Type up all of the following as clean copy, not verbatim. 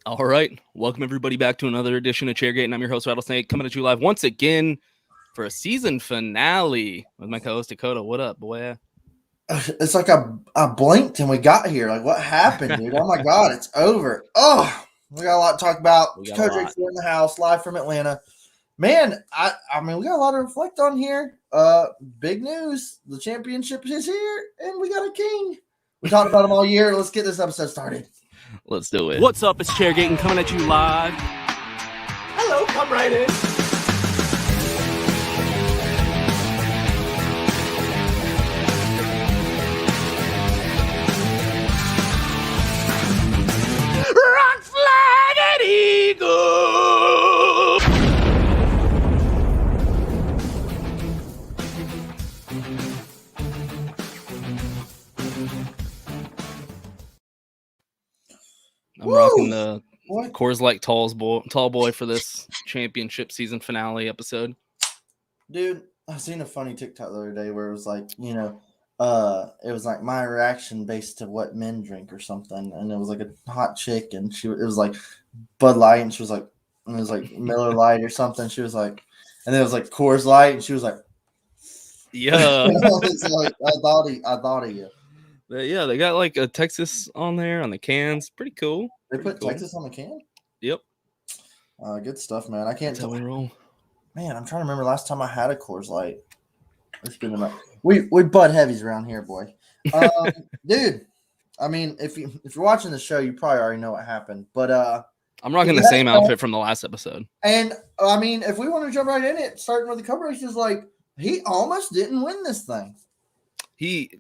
All right. Welcome, everybody, back to another edition of Chairgatin. I'm your host, Rattlesnake, coming at you live once again for a season finale with my co-host, Dakota. What up, boy? It's like I blinked and we got here. Like, what happened, dude? Oh, my God, it's over. Oh, we got a lot to talk about. We got a Coach lot. Rick's in the house, live from Atlanta. Man, I mean, we got a lot to reflect on here. Big news. The championship is here, and we got a king. We talked about him all year. Let's get this episode started. Let's do it. What's up? It's Chairgatin coming at you live. Hello, come right in. Rock, flag, and eagle. I'm rocking the Coors Light tall boy for this championship season finale episode. Dude, I seen a funny TikTok the other day where it was like, it was like my reaction based to what men drink or something, and it was like a hot chick, and it was like Bud Light, and she was like, and it was like Miller Light or something. She was like, and then it was like Coors Light, and she was like, yeah. Like, I thought of you. Yeah, they got like a Texas on there on the cans. Pretty cool. They put Texas on the can. Yep. Good stuff, man. I can't. That's how we roll. Man, I'm trying to remember last time I had a Coors Light. It's been about we Bud heavies around here, boy. Dude, I mean, if you're watching the show, you probably already know what happened. But I'm rocking the same outfit from the last episode. And I mean, if we want to jump right in it, starting with the cover races, like he almost didn't win this thing. He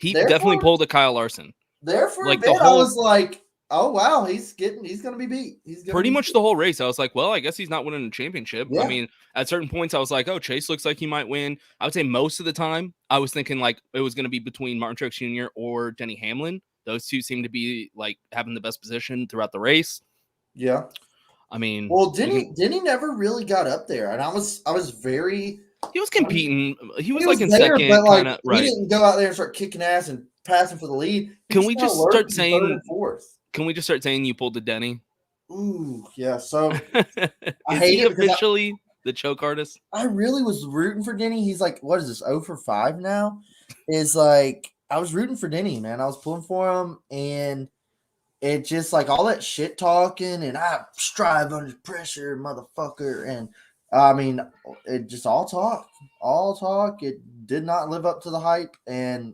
definitely pulled a Kyle Larson. Therefore, like I was like, oh wow, he's gonna be beat. Pretty much the whole race. I was like, well, I guess he's not winning a championship. Yeah. I mean, at certain points, I was like, oh, Chase looks like he might win. I would say most of the time, I was thinking like it was gonna be between Martin Truex Jr. or Denny Hamlin. Those two seem to be like having the best position throughout the race. Yeah. I mean, well, Denny never really got up there, and I was very. He was competing. He was like in there, second, but like right. He didn't go out there and start kicking ass and passing for the lead. Can we just start saying Can we just start saying you pulled the Denny? Ooh, yeah. So I hate it officially the choke artist. I really was rooting for Denny. He's like, what is this? 0 for 5 now? Is like I was rooting for Denny, man. I was pulling for him, and it just like all that shit talking, and I strive under pressure, motherfucker, and. I mean, it just all talk. It did not live up to the hype and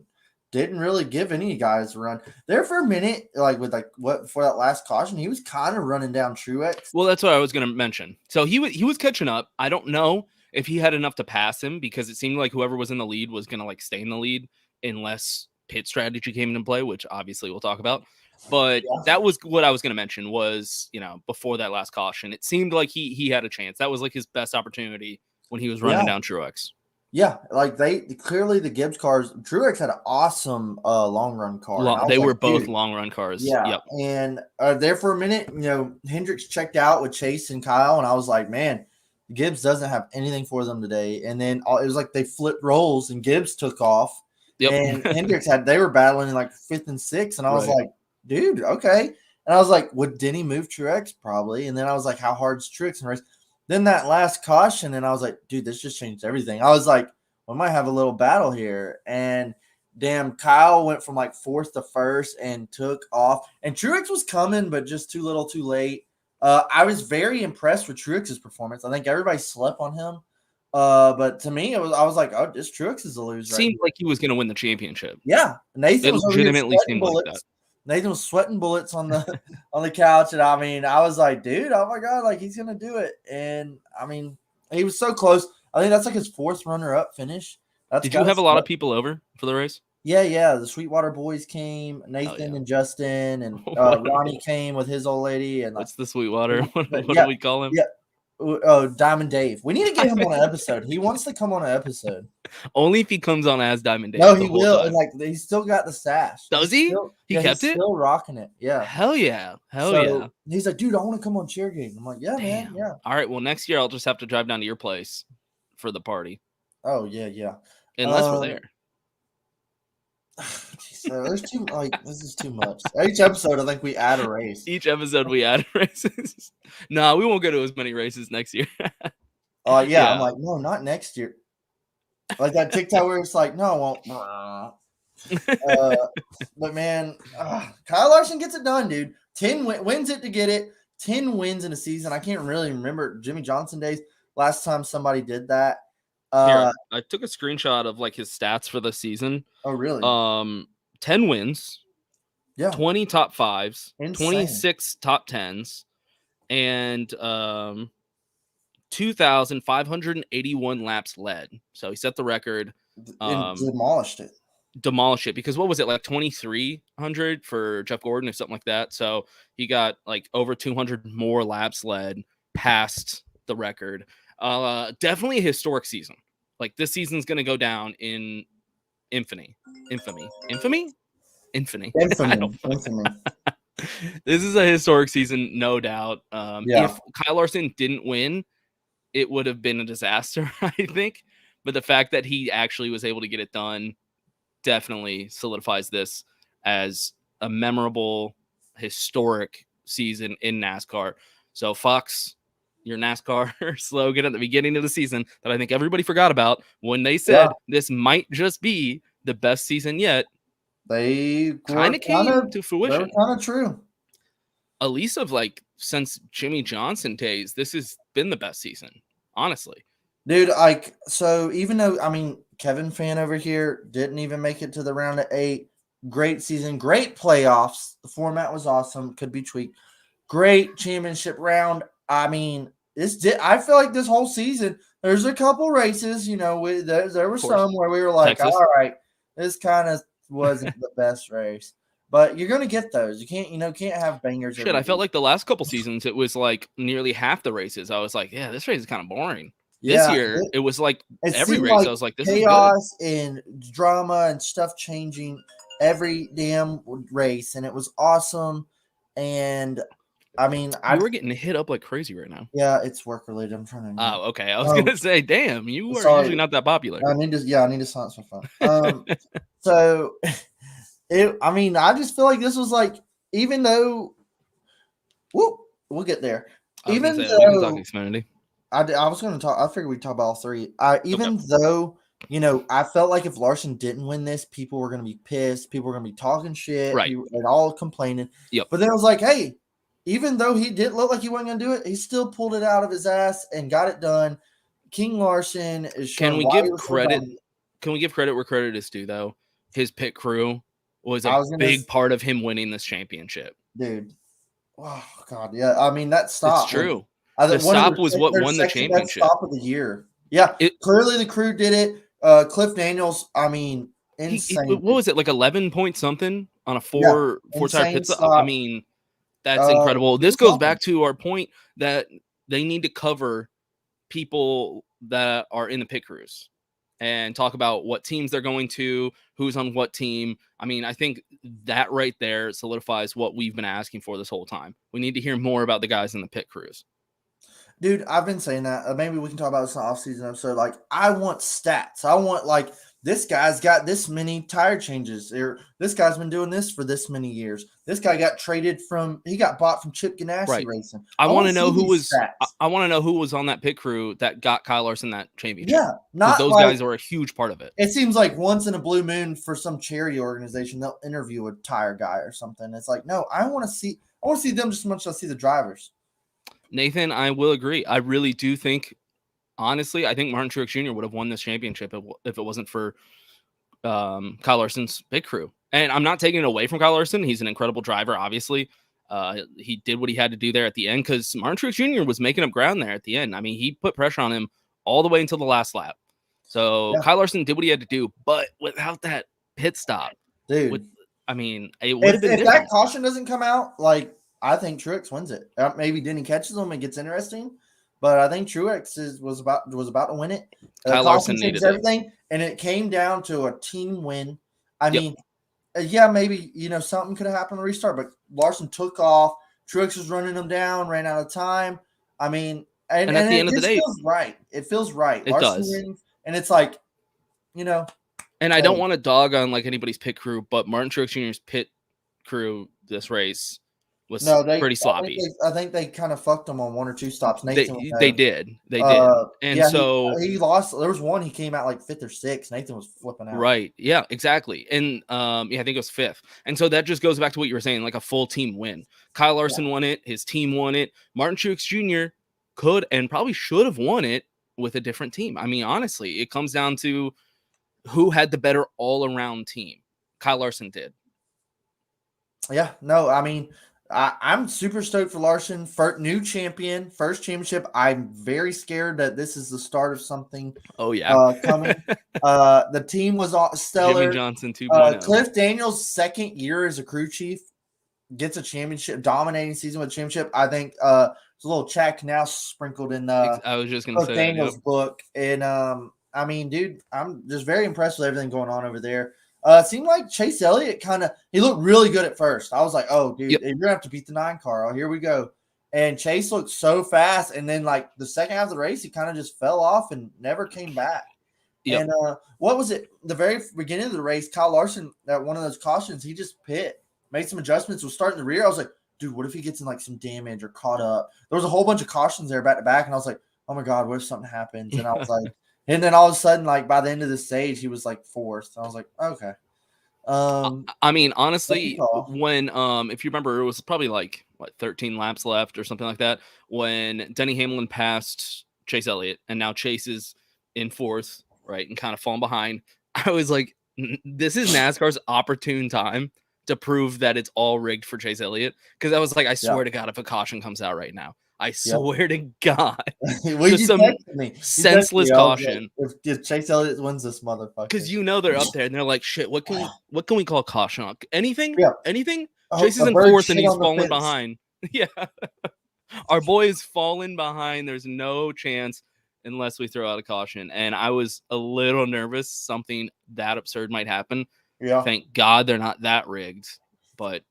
didn't really give any guys a run. There for a minute, like before that last caution, he was kind of running down Truex. Well, that's what I was going to mention. So he was catching up. I don't know if he had enough to pass him because it seemed like whoever was in the lead was going to like stay in the lead unless pit strategy came into play, which obviously we'll talk about. But that was what I was going to mention was, before that last caution, it seemed like he had a chance. That was like his best opportunity when he was running down Truex. Yeah, like clearly the Gibbs cars, Truex had an awesome long run car. They were both long run cars. Yeah. Yep. And there for a minute, Hendricks checked out with Chase and Kyle, and I was like, man, Gibbs doesn't have anything for them today. And then it was like they flipped roles and Gibbs took off. Yep. And Hendricks they were battling in like 5th and 6th, and I was like, dude, okay. And I was like, would Denny move Truex? Probably. And then I was like, how hard's Truex in the race? Then that last caution, and I was like, dude, this just changed everything. I was like, we might have a little battle here. And damn, Kyle went from like 4th to 1st and took off. And Truex was coming, but just too little too late. I was very impressed with Truex's performance. I think everybody slept on him. But to me, I was like, oh, this Truex is a loser. Seemed like he was going to win the championship. Yeah. Nathan was legitimately seemed like that. Nathan was sweating bullets on the couch, and I mean, I was like, dude, oh my god, like he's gonna do it. And I mean, he was so close. I think that's like his 4th runner-up finish. Did you have a lot of people over for the race? Yeah. The Sweetwater boys came, Nathan and Justin, and Ronnie came with his old lady. And what's the Sweetwater? What do we call him? Yeah. Oh, Diamond Dave. We need to get him on an episode. He wants to come on an episode. Only if he comes on as Diamond Dave. No, he will. And like he's still got the stash. Does he? He kept it? Still rocking it. Yeah. Hell yeah. Yeah. He's like, dude, I want to come on Chairgatin. I'm like, yeah, man. Yeah. All right. Well, next year I'll just have to drive down to your place for the party. Oh, yeah. Unless we're there. So there's too this is too much. Each episode, I think we add a race. Each episode we add races. No, we won't go to as many races next year. Yeah, I'm like, no, not next year. Like that TikTok where it's like, no, I won't. But man, Kyle Larson gets it done, dude. 10 wins it to get it. 10 wins in a season. I can't really remember Jimmy Johnson days last time somebody did that. Here, I took a screenshot of like his stats for the season. Oh, really? 10 wins. Yeah. 20 top fives. Insane. 26 top tens. And 2,581 laps led. So he set the record. And demolished it. Because what was it, like 2,300 for Jeff Gordon or something like that? So he got like over 200 more laps led past the record. Definitely a historic season. Like this season's going to go down in infamy. Infamy. This is a historic season, no doubt. If Kyle Larson didn't win, it would have been a disaster, I think. But the fact that he actually was able to get it done definitely solidifies this as a memorable, historic season in NASCAR. So Fox, your NASCAR slogan at the beginning of the season that I think everybody forgot about when they said this might just be the best season yet. They kind of came to fruition. They were kind of true. At least of like since Jimmy Johnson days, this has been the best season, honestly. Dude, like, so even though, I mean, Kevin fan over here didn't even make it to the round of 8. Great season, great playoffs. The format was awesome. Could be tweaked. Great championship round. I mean, I feel like this whole season, there's a couple races, there were some where we were like, Texas. All right, this kind of wasn't the best race. But you're going to get those. You can't have bangers. Shit, I felt like the last couple seasons, it was like nearly half the races. I was like, yeah, this race is kind of boring. This year, it was like every race. Like I was like, this chaos is good. And drama and stuff changing every damn race. And it was awesome. And I mean, we're getting hit up like crazy right now. Yeah, it's work related. I'm trying to. Oh, okay. I was gonna say, damn, you are usually not that popular. I need to silence my phone. So, I just feel like this was like, even though, we'll get there. Even though we can talk Xfinity. I was going to talk. I figured we'd talk about all three. Though, I felt like if Larson didn't win this, people were going to be pissed. People were going to be talking shit. Right. And all complaining. Yep. But then I was like, hey, even though he didn't look like he wasn't going to do it, he still pulled it out of his ass and got it done. King Larson is showing. Can we give credit? Can we give credit where credit is due, though? His pit crew was a big part of him winning this championship. Dude. Oh, God. Yeah. I mean, that stop. It's true. The stop was what won the championship. Stop of the year. Yeah, clearly the crew did it. Cliff Daniels, I mean, insane. What was it, like 11 point something on a four tire pit stop? I mean, that's incredible. This goes back to our point that they need to cover people that are in the pit crews and talk about what teams they're going to, who's on what team. I mean, I think that right there solidifies what we've been asking for this whole time. We need to hear more about the guys in the pit crews. Dude, I've been saying that. Maybe we can talk about this in the off-season episode. Like, I want stats. I want, like, this guy's got this many tire changes. This guy's been doing this for this many years. This guy got bought from Chip Ganassi Racing. I want to know who was. I want to know who was on that pit crew that got Kyle Larson that championship. Yeah, not those guys are a huge part of it. It seems like once in a blue moon for some charity organization, they'll interview a tire guy or something. It's like, no, I want to see them just as much as I see the drivers. Nathan, I will agree. I really do think, honestly, I think Martin Truex Jr. would have won this championship if it wasn't for Kyle Larson's pit crew. And I'm not taking it away from Kyle Larson. He's an incredible driver, obviously. He did what he had to do there at the end because Martin Truex Jr. was making up ground there at the end. I mean, he put pressure on him all the way until the last lap. So Kyle Larson did what he had to do, but without that pit stop, dude. It would have been if different. that caution doesn't come out, like, I think Truex wins it. Maybe Denny catches him and gets interesting, but I think Truex was about to win it. Kyle Larson needed everything, and it came down to a team win. I mean, maybe something could have happened to restart, but Larson took off. Truex was running him down, ran out of time. I mean, and at the end of the day, feels right. It feels right. It Larson does, wins, and it's like, And I don't want to dog on like anybody's pit crew, but Martin Truex Jr.'s pit crew this race was pretty sloppy. I think they kind of fucked him on 1 or 2 stops. Nathan They did. And yeah, so he lost. There was one he came out like 5th or 6th. Nathan was flipping out. Right. Yeah, exactly. And yeah, I think it was 5th. And so that just goes back to what you were saying, like a full team win. Kyle Larson won it. His team won it. Martin Truex Jr. could and probably should have won it with a different team. I mean, honestly, it comes down to who had the better all-around team. Kyle Larson did. Yeah, no, I mean, I'm super stoked for Larson. New champion, first championship. I'm very scared that this is the start of something. Oh yeah, coming. The team was stellar. Jimmy Johnson 2.0. Cliff Daniels' second year as a crew chief gets a championship, dominating season with a championship. I think it's a little Chad Canal sprinkled in. I was just gonna Cliff say Daniels' book, and I mean, dude, I'm just very impressed with everything going on over there. It seemed like Chase Elliott he looked really good at first. I was like, oh, dude, you're going to have to beat the 9 car. Oh, here we go. And Chase looked so fast. And then, like, the second half of the race, he kind of just fell off and never came back. Yep. And what was it? The very beginning of the race, Kyle Larson, at one of those cautions, he just made some adjustments, was starting the rear. I was like, dude, what if he gets in, like, some damage or caught up? There was a whole bunch of cautions there back to back. And I was like, oh, my God, what if something happens? And I was like, and then all of a sudden, like by the end of the stage, he was like 4th. I was like, okay. I mean, honestly, when if you remember, it was probably like 13 laps left or something like that when Denny Hamlin passed Chase Elliott, and now Chase is in 4th, right, and kind of falling behind. I was like, this is NASCAR's opportune time to prove that it's all rigged for Chase Elliott, because I was like, I swear to God, if a caution comes out right now. I swear to God. Well, just some senseless caution. If Chase Elliott wins this motherfucker. Because they're up there and they're like, shit, what can we call caution on? Anything? Yeah. Anything? Chase is in 4th and he's falling behind. Yeah. Our boy is falling behind. There's no chance unless we throw out a caution. And I was a little nervous something that absurd might happen. Yeah. Thank God they're not that rigged. But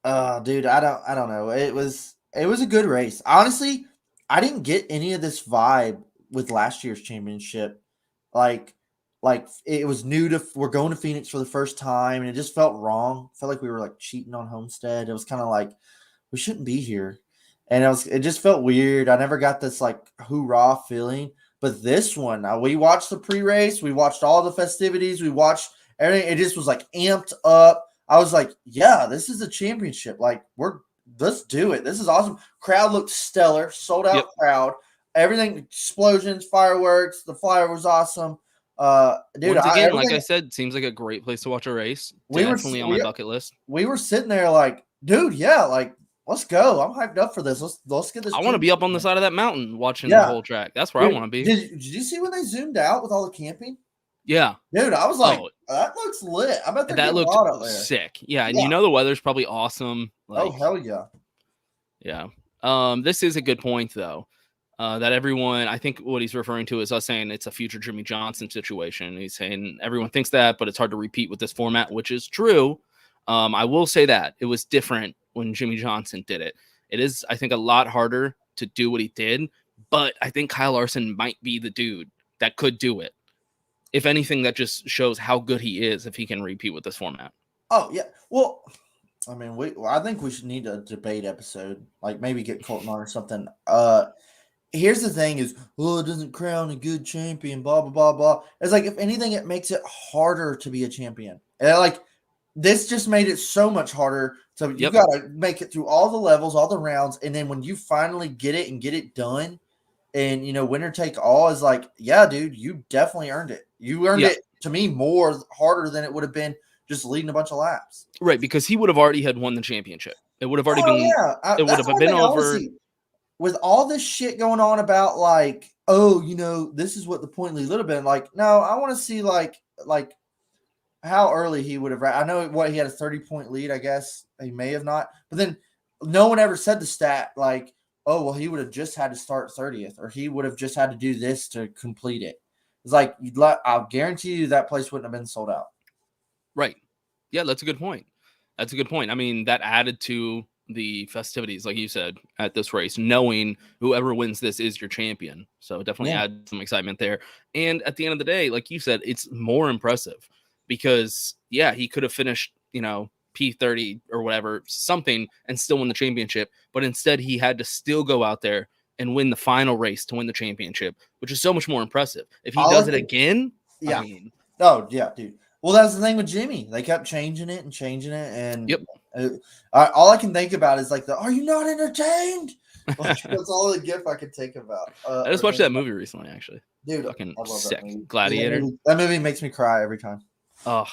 dude, I don't know. It was a good race. Honestly, I didn't get any of this vibe with last year's championship. Like it was we're going to Phoenix for the first time, and it just felt wrong. Felt like we were like cheating on Homestead. It was kind of like we shouldn't be here. And it just felt weird. I never got this like hoorah feeling. But this one, we watched the pre-race, we watched all the festivities, we watched everything. It just was like amped up. I was like, yeah, this is a championship. Like let's do it. This is awesome. Crowd looked stellar, sold out crowd. Everything, explosions, fireworks. The flyer was awesome. Dude, once again, like I said, seems like a great place to watch a race. Definitely on my bucket list. We were sitting there like, dude, yeah, like let's go. I'm hyped up for this. Let's get this. I want to be up on the side of that mountain watching the whole track. That's where I want to be. Did you see when they zoomed out with all the camping? Yeah, dude, I was like, that looks lit. I bet that looked out there. Sick. Yeah, and the weather's probably awesome. Like, oh hell yeah. Yeah. This is a good point though. That everyone, I think what he's referring to is us saying it's a future Jimmy Johnson situation. He's saying everyone thinks that, but it's hard to repeat with this format, which is true. I will say that it was different when Jimmy Johnson did it. It is, I think, a lot harder to do what he did, but I think Kyle Larson might be the dude that could do it. If anything, that just shows how good he is if he can repeat with this format. Oh, yeah. Well, I mean, I think we should need a debate episode, like maybe get Colton on or something. Here's the thing is, it doesn't crown a good champion, blah, blah, blah, blah. It's like, if anything, it makes it harder to be a champion. And like, this just made it so much harder. So you got to make it through all the levels, all the rounds. And then when you finally get it and get it done, and, winner take all is like, yeah, dude, you definitely earned it. You earned it, to me, harder than it would have been just leading a bunch of laps. Right, because he would have already had won the championship. It would have already been. Yeah. It would have been over. With all this shit going on about like, this is what the point lead would have been. Like, no, I want to see like how early he would have. I know he had a 30-point lead. I guess he may have not, but then no one ever said the stat like, oh, well, he would have just had to start 30th, or he would have just had to do this to complete it. It's like, I'll guarantee you that place wouldn't have been sold out. Right. Yeah, that's a good point. I mean, that added to the festivities, like you said, at this race, knowing whoever wins this is your champion. So definitely add some excitement there. And at the end of the day, like you said, it's more impressive because he could have finished, P30 or whatever, something, and still win the championship. But instead, he had to still go out there and win the final race to win the championship, which is so much more impressive. If he does it again, yeah. I mean, oh yeah, dude. Well, that's the thing with Jimmy. They kept changing it, and all I can think about is like "Are you not entertained?" Like, that's all the gif I could think about. I just watched that movie recently, actually. Dude, fucking I love sick. that movie. Gladiator. That movie makes me cry every time. Oh,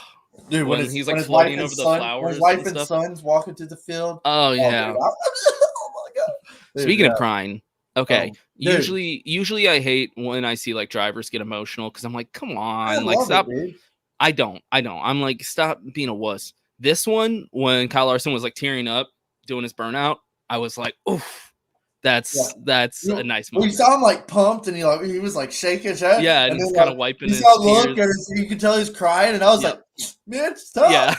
dude, when he's like floating over the flowers, when his wife and son's walking through the field. Oh yeah. Dude, oh my god. Dude, Speaking of crying, okay. Usually I hate when I see like drivers get emotional because I'm like, come on, like stop. Dude. I don't. I'm like, stop being a wuss. This one, when Kyle Larson was like tearing up doing his burnout, I was like, oof. That's a nice moment. Well, you saw him like pumped, and he was like shaking his head. Yeah, and he's kind of wiping his tears. Look, and you could tell he's crying, and I was like, "Man, stop!" Yeah,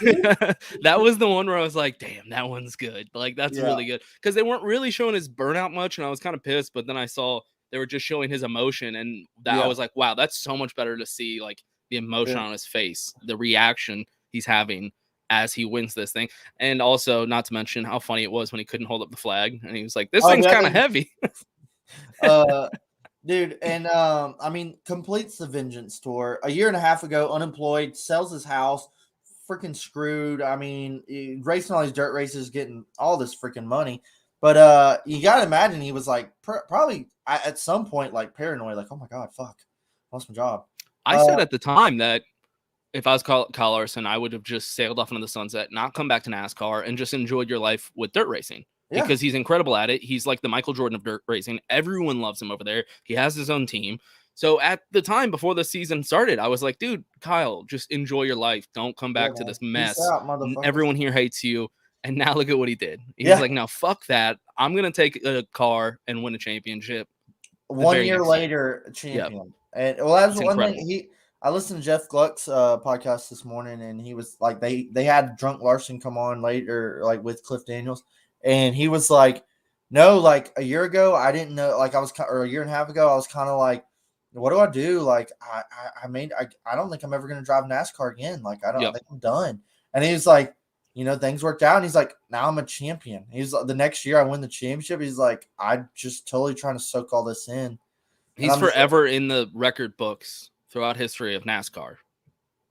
that was the one where I was like, "Damn, that one's good." Like that's really good because they weren't really showing his burnout much, and I was kind of pissed. But then I saw they were just showing his emotion, and I was like, "Wow, that's so much better to see like the emotion on his face, the reaction he's having." As he wins this thing. And also, not to mention how funny it was when he couldn't hold up the flag and he was like, this thing's kind of heavy. Dude, and I mean, completes the vengeance tour. A year and a half ago, unemployed, sells his house, freaking screwed. I mean, racing all these dirt races, getting all this freaking money. But you gotta imagine he was like probably at some point like paranoid, like, oh my god, fuck, I lost my job. I said at the time that if I was Kyle Larson, I would have just sailed off into the sunset, not come back to NASCAR, and just enjoyed your life with dirt racing because he's incredible at it. He's like the Michael Jordan of dirt racing. Everyone loves him over there. He has his own team. So at the time before the season started, I was like, dude, Kyle, just enjoy your life. Don't come back to this mess. Everyone here hates you. And now look at what he did. He's like, now fuck that. I'm going to take a car and win a championship. 1 year later, champion. And well, that was one thing I listened to Jeff Gluck's podcast this morning, and he was like, they had Drunk Larson come on later, like with Cliff Daniels, and he was like, no, like a year ago, I didn't know, like or a year and a half ago, I was kind of like, what do I do? Like, I don't think I'm ever going to drive NASCAR again. Like, I think I'm done. And he was like, things worked out. And he's like, now I'm a champion. He's like, the next year I win the championship. He's like, I'm just totally trying to soak all this in. He's forever in the record books throughout history of NASCAR.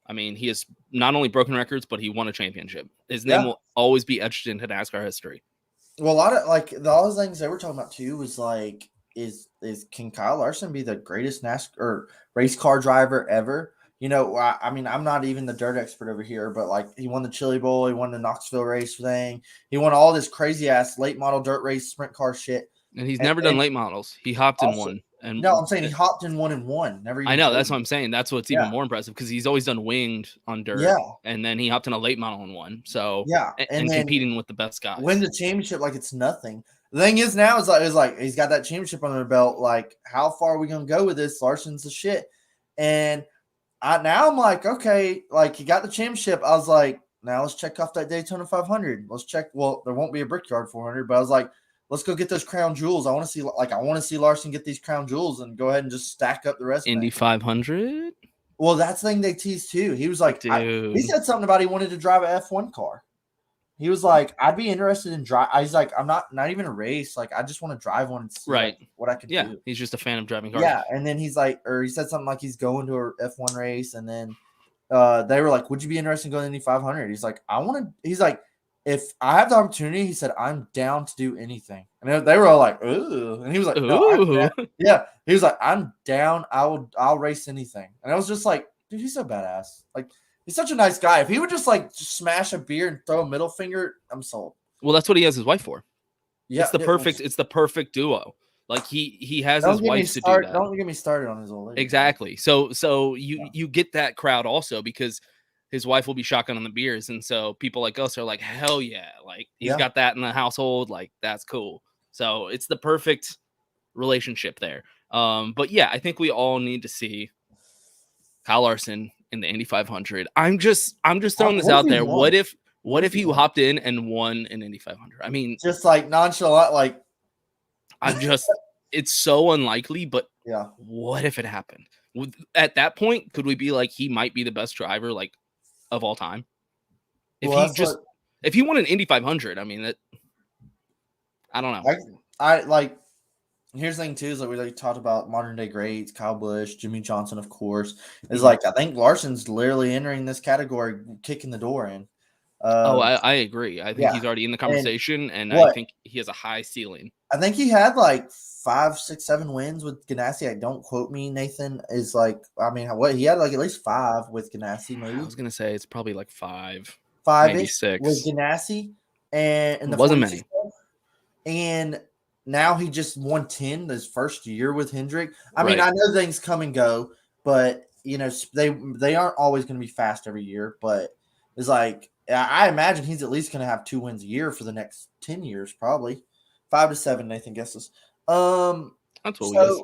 I mean, he has not only broken records, but he won a championship. His name will always be etched into NASCAR history. Well, a lot of like all the things they were talking about too was like, can Kyle Larson be the greatest NASCAR or race car driver ever? I mean, I'm not even the dirt expert over here, but like he won the Chili Bowl, he won the Knoxville race thing, he won all this crazy ass late model dirt race sprint car shit. And he's never done late models. He hopped in one. And no, I'm saying he hopped in 1 and 1. Never. I know, that's what I'm saying. That's what's even more impressive because he's always done winged on dirt. Yeah. And then he hopped in a late model in one. So and competing with the best guys. Win the championship like it's nothing. The thing is now is like he's got that championship under the belt. Like, how far are we gonna go with this? Larson's the shit. And I'm like, okay, like he got the championship. I was like, now let's check off that Daytona 500. Let's check. Well, there won't be a Brickyard 400, but I was like, let's go get those crown jewels. I want to see Larson get these crown jewels and go ahead and just stack up the rest. Indy 500. Well, that's the thing they teased too. He was like, he said something about he wanted to drive an F1 car. He was like, I'd be interested in drive. He's like, I'm not even a race. Like, I just want to drive one and see what I could do. Yeah, he's just a fan of driving cars. Yeah, and then he's like, or he said something like he's going to a F1 race, and then they were like, would you be interested in going to Indy 500? He's like, he's like, if I have the opportunity, he said, I'm down to do anything. And they were all like, ooh. And he was like, no, yeah. He was like, I'm down. I'll race anything. And I was just like, dude, he's so badass. Like, he's such a nice guy. If he would just smash a beer and throw a middle finger, I'm sold. Well, that's what he has his wife for. Yeah. It's the perfect duo. Like he has his wife to do that. Don't get me started on his old lady. Exactly. So you get that crowd also because his wife will be shotgun on the beers. And so people like us are like, hell yeah. Like he's got that in the household. Like that's cool. So it's the perfect relationship there. But yeah, I think we all need to see Kyle Larson in the Indy 500. I'm just throwing this out there. What if he hopped in and won an Indy 500? I mean, just like nonchalant, like it's so unlikely, but yeah. What if it happened? At that point, could we be like, he might be the best driver, like of all time. If he won an Indy 500, I mean, I don't know. I like. Here's the thing too: is like we talked about modern day greats, Kyle Busch, Jimmy Johnson, of course. Is like I think Larson's literally entering this category, kicking the door in. I agree. I think he's already in the conversation, and I think he has a high ceiling. I think he had like 5, 6, 7 wins with Ganassi. Don't quote me, Nathan. Is like, I mean, what he had like at least 5 with Ganassi, maybe. I was gonna say it's probably like 5, maybe 6 with Ganassi, and it wasn't many. And now he just won 10 his first year with Hendrick. I mean, I know things come and go, but you know they aren't always going to be fast every year. But it's like I imagine he's at least going to have 2 wins a year for the next 10 years, probably 5 to 7. Nathan guesses. That's what we guess.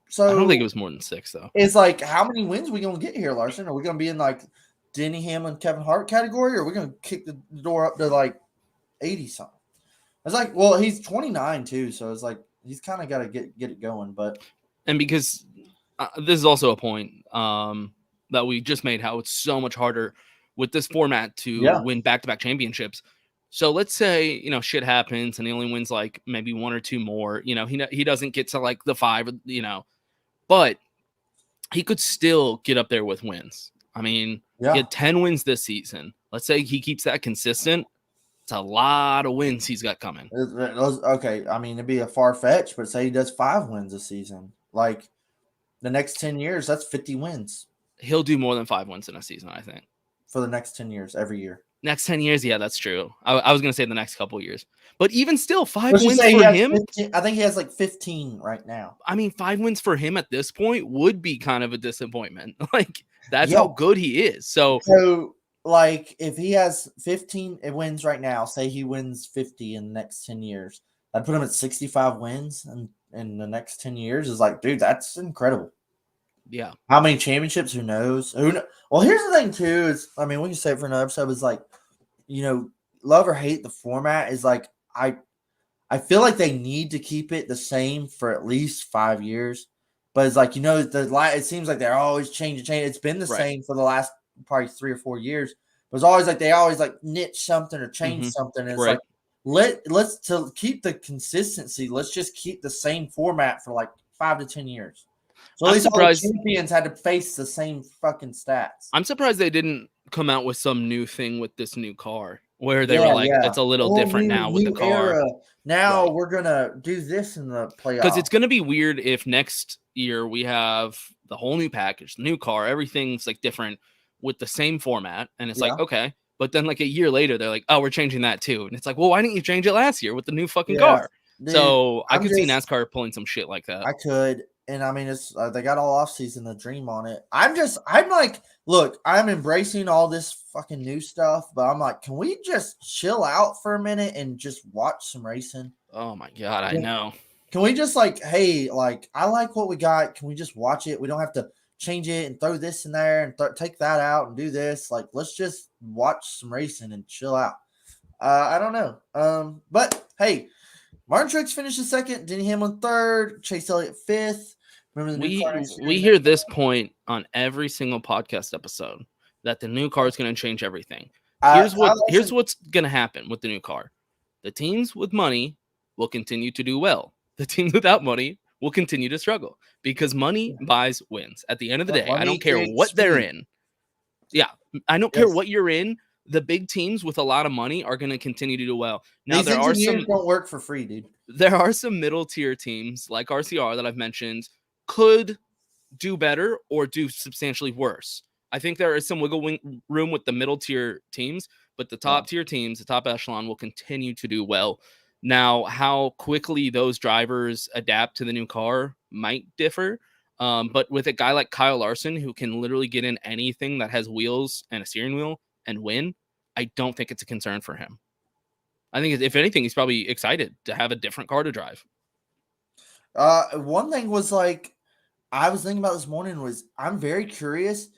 So I don't think it was more than 6 though. It's like, how many wins are we going to get here, Larson? Are we going to be in like Denny Hamlin, Kevin Hart category, or are we going to kick the door up to like 80 something? It's like, well, he's 29 too, so it's like he's kind of got to get it going. And because this is also a point that we just made, how it's so much harder with this format to win back-to-back championships. So let's say shit happens and he only wins like maybe 1 or 2 more. He doesn't get to like the 5. But he could still get up there with wins. I mean, he had 10 wins this season. Let's say he keeps that consistent. It's a lot of wins he's got coming. Okay, I mean, it'd be a far fetch, but say he does 5 wins a season. Like the next 10 years, that's 50 wins. He'll do more than 5 wins in a season, I think. For the next 10 years, every year. Next 10 years, yeah, that's true. I was going to say the next couple of years. But even still, 5 wins for him. 15, I think he has like 15 right now. I mean, 5 wins for him at this point would be kind of a disappointment. Like, that's how good he is. So like, if he has 15 wins right now, say he wins 50 in the next 10 years, I'd put him at 65 wins in the next 10 years. Is like, dude, that's incredible. Yeah. How many championships? Who knows? Well, here's the thing, too, is, I mean, we can say it for another episode, is like, love or hate the format is like, I feel like they need to keep it the same for at least 5 years. But it's like, it seems like they're always changing. It's been the same for the last probably 3 or 4 years. But it's always like they always like niche something or change something. And it's like, let's to keep the consistency. Let's just keep the same format for like 5 to 10 years. So at least all the champions had to face the same fucking stats. I'm surprised they didn't come out with some new thing with this new car where they were like, it's a little different now with the car. Era. Now we're going to do this in the playoffs. Because it's going to be weird if next year we have the whole new package, the new car, everything's like different with the same format. And it's like, okay. But then like a year later, they're like, oh, we're changing that too. And it's like, well, why didn't you change it last year with the new fucking car? Dude, so I could see NASCAR pulling some shit like that. I could. And I mean, it's they got all off season to dream on it. I'm like, look, I'm embracing all this fucking new stuff, but I'm like, can we just chill out for a minute and just watch some racing? Oh my God, I know. Can we just like, hey, like, I like what we got. Can we just watch it? We don't have to change it and throw this in there and take that out and do this. Like, let's just watch some racing and chill out. I don't know. But hey, Martin Truex finished the 2nd, Denny Hamlin 3rd, Chase Elliott 5th. Remember the new car we hear this point on every single podcast episode that the new car is going to change everything. Here's what's going to happen with the new car. The teams with money will continue to do well. The teams without money will continue to struggle because money buys wins. At the end of the day, I don't care what they're in. Yeah, I don't care what you're in. The big teams with a lot of money are going to continue to do well. Now, these engineers don't work for free, dude. There are some middle tier teams like RCR that I've mentioned could do better or do substantially worse. I think there is some wiggle room with the middle tier teams, but the top tier teams, the top echelon, will continue to do well. Now, how quickly those drivers adapt to the new car might differ. But with a guy like Kyle Larson, who can literally get in anything that has wheels and a steering wheel and win, I don't think it's a concern for him. I think if anything, he's probably excited to have a different car to drive. One thing was like, I was thinking about this morning was I'm very curious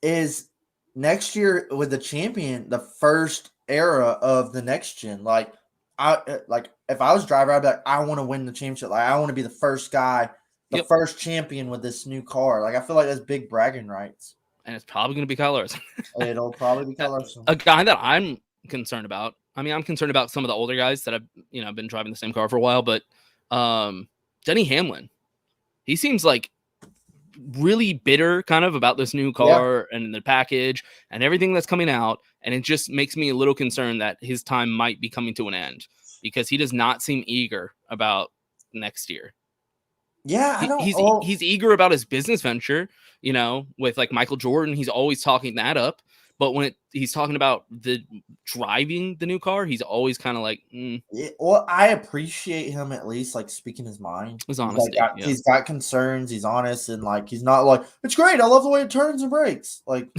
is next year with the champion, the first era of the next gen. Like if I was a driver, I'd be like, I want to win the championship. Like I want to be the first guy, the first champion with this new car. Like I feel like that's big bragging rights. and it's probably going to be Kyle Larson. It'll probably be Kyle Larson. A guy that I'm concerned about. I mean, I'm concerned about some of the older guys that have been driving the same car for a while, but Denny Hamlin, he seems like really bitter kind of about this new car and the package and everything that's coming out. And it just makes me a little concerned that his time might be coming to an end because he does not seem eager about next year. Yeah, he's eager about his business venture, with like Michael Jordan. He's always talking that up. But when he's talking about the driving the new car, he's always kind of like, Well, I appreciate him at least like speaking his mind. His honesty. He's got concerns. He's honest, and like he's not like, it's great. I love the way it turns and brakes. Like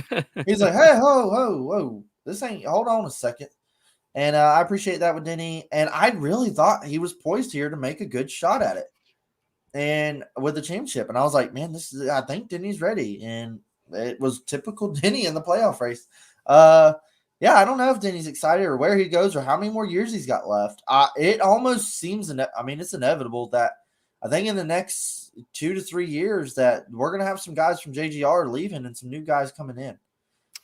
he's like, hey, whoa, this ain't. Hold on a second. And I appreciate that with Denny. And I really thought he was poised here to make a good shot at it, and with the championship. And I was like, man, I think Denny's ready. And it was typical Denny in the playoff race. Yeah, I don't know if Denny's excited or where he goes or how many more years he's got left. It almost seems, it's inevitable that I think in the next 2 to 3 years that we're going to have some guys from JGR leaving and some new guys coming in.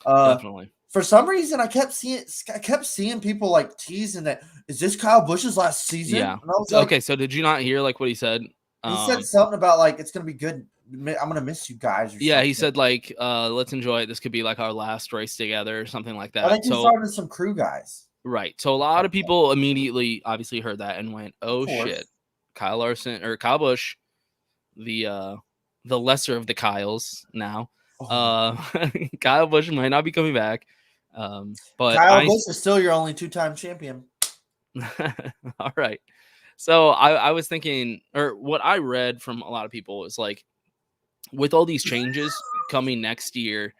Definitely. For some reason, I kept seeing people like teasing that, is this Kyle Busch's last season? Yeah. Okay, so did you not hear like what he said? He said something about like, it's going to be good. I'm going to miss you guys. Yeah, something. He said like, let's enjoy it. This could be like our last race together or something like that. I think he started some crew guys. Right. So a lot of people immediately obviously heard that and went, oh shit, Kyle Larson or Kyle Busch, the lesser of the Kyles now. Kyle Busch might not be coming back. But Kyle Busch is still your only 2-time champion. All right. So I was thinking, or what I read from a lot of people is like, with all these changes coming next year,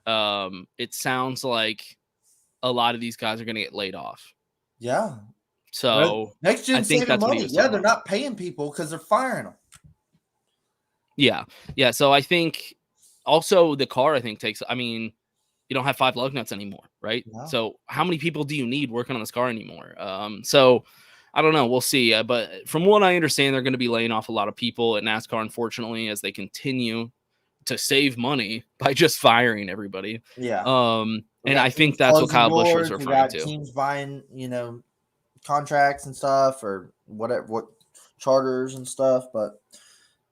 it sounds like a lot of these guys are going to get laid off. Yeah. So next gen, I think that's money. They're not paying people because they're firing them. Yeah. Yeah. So I think also the car, takes, you don't have 5 lug nuts anymore, right? No. So how many people do you need working on this car anymore? So I don't know. We'll see. But from what I understand, they're going to be laying off a lot of people at NASCAR, unfortunately, as they continue to save money by just firing everybody. Yeah. And I think that's what Kyle Busch was referring to. Teams buying, contracts and stuff or what charters and stuff. But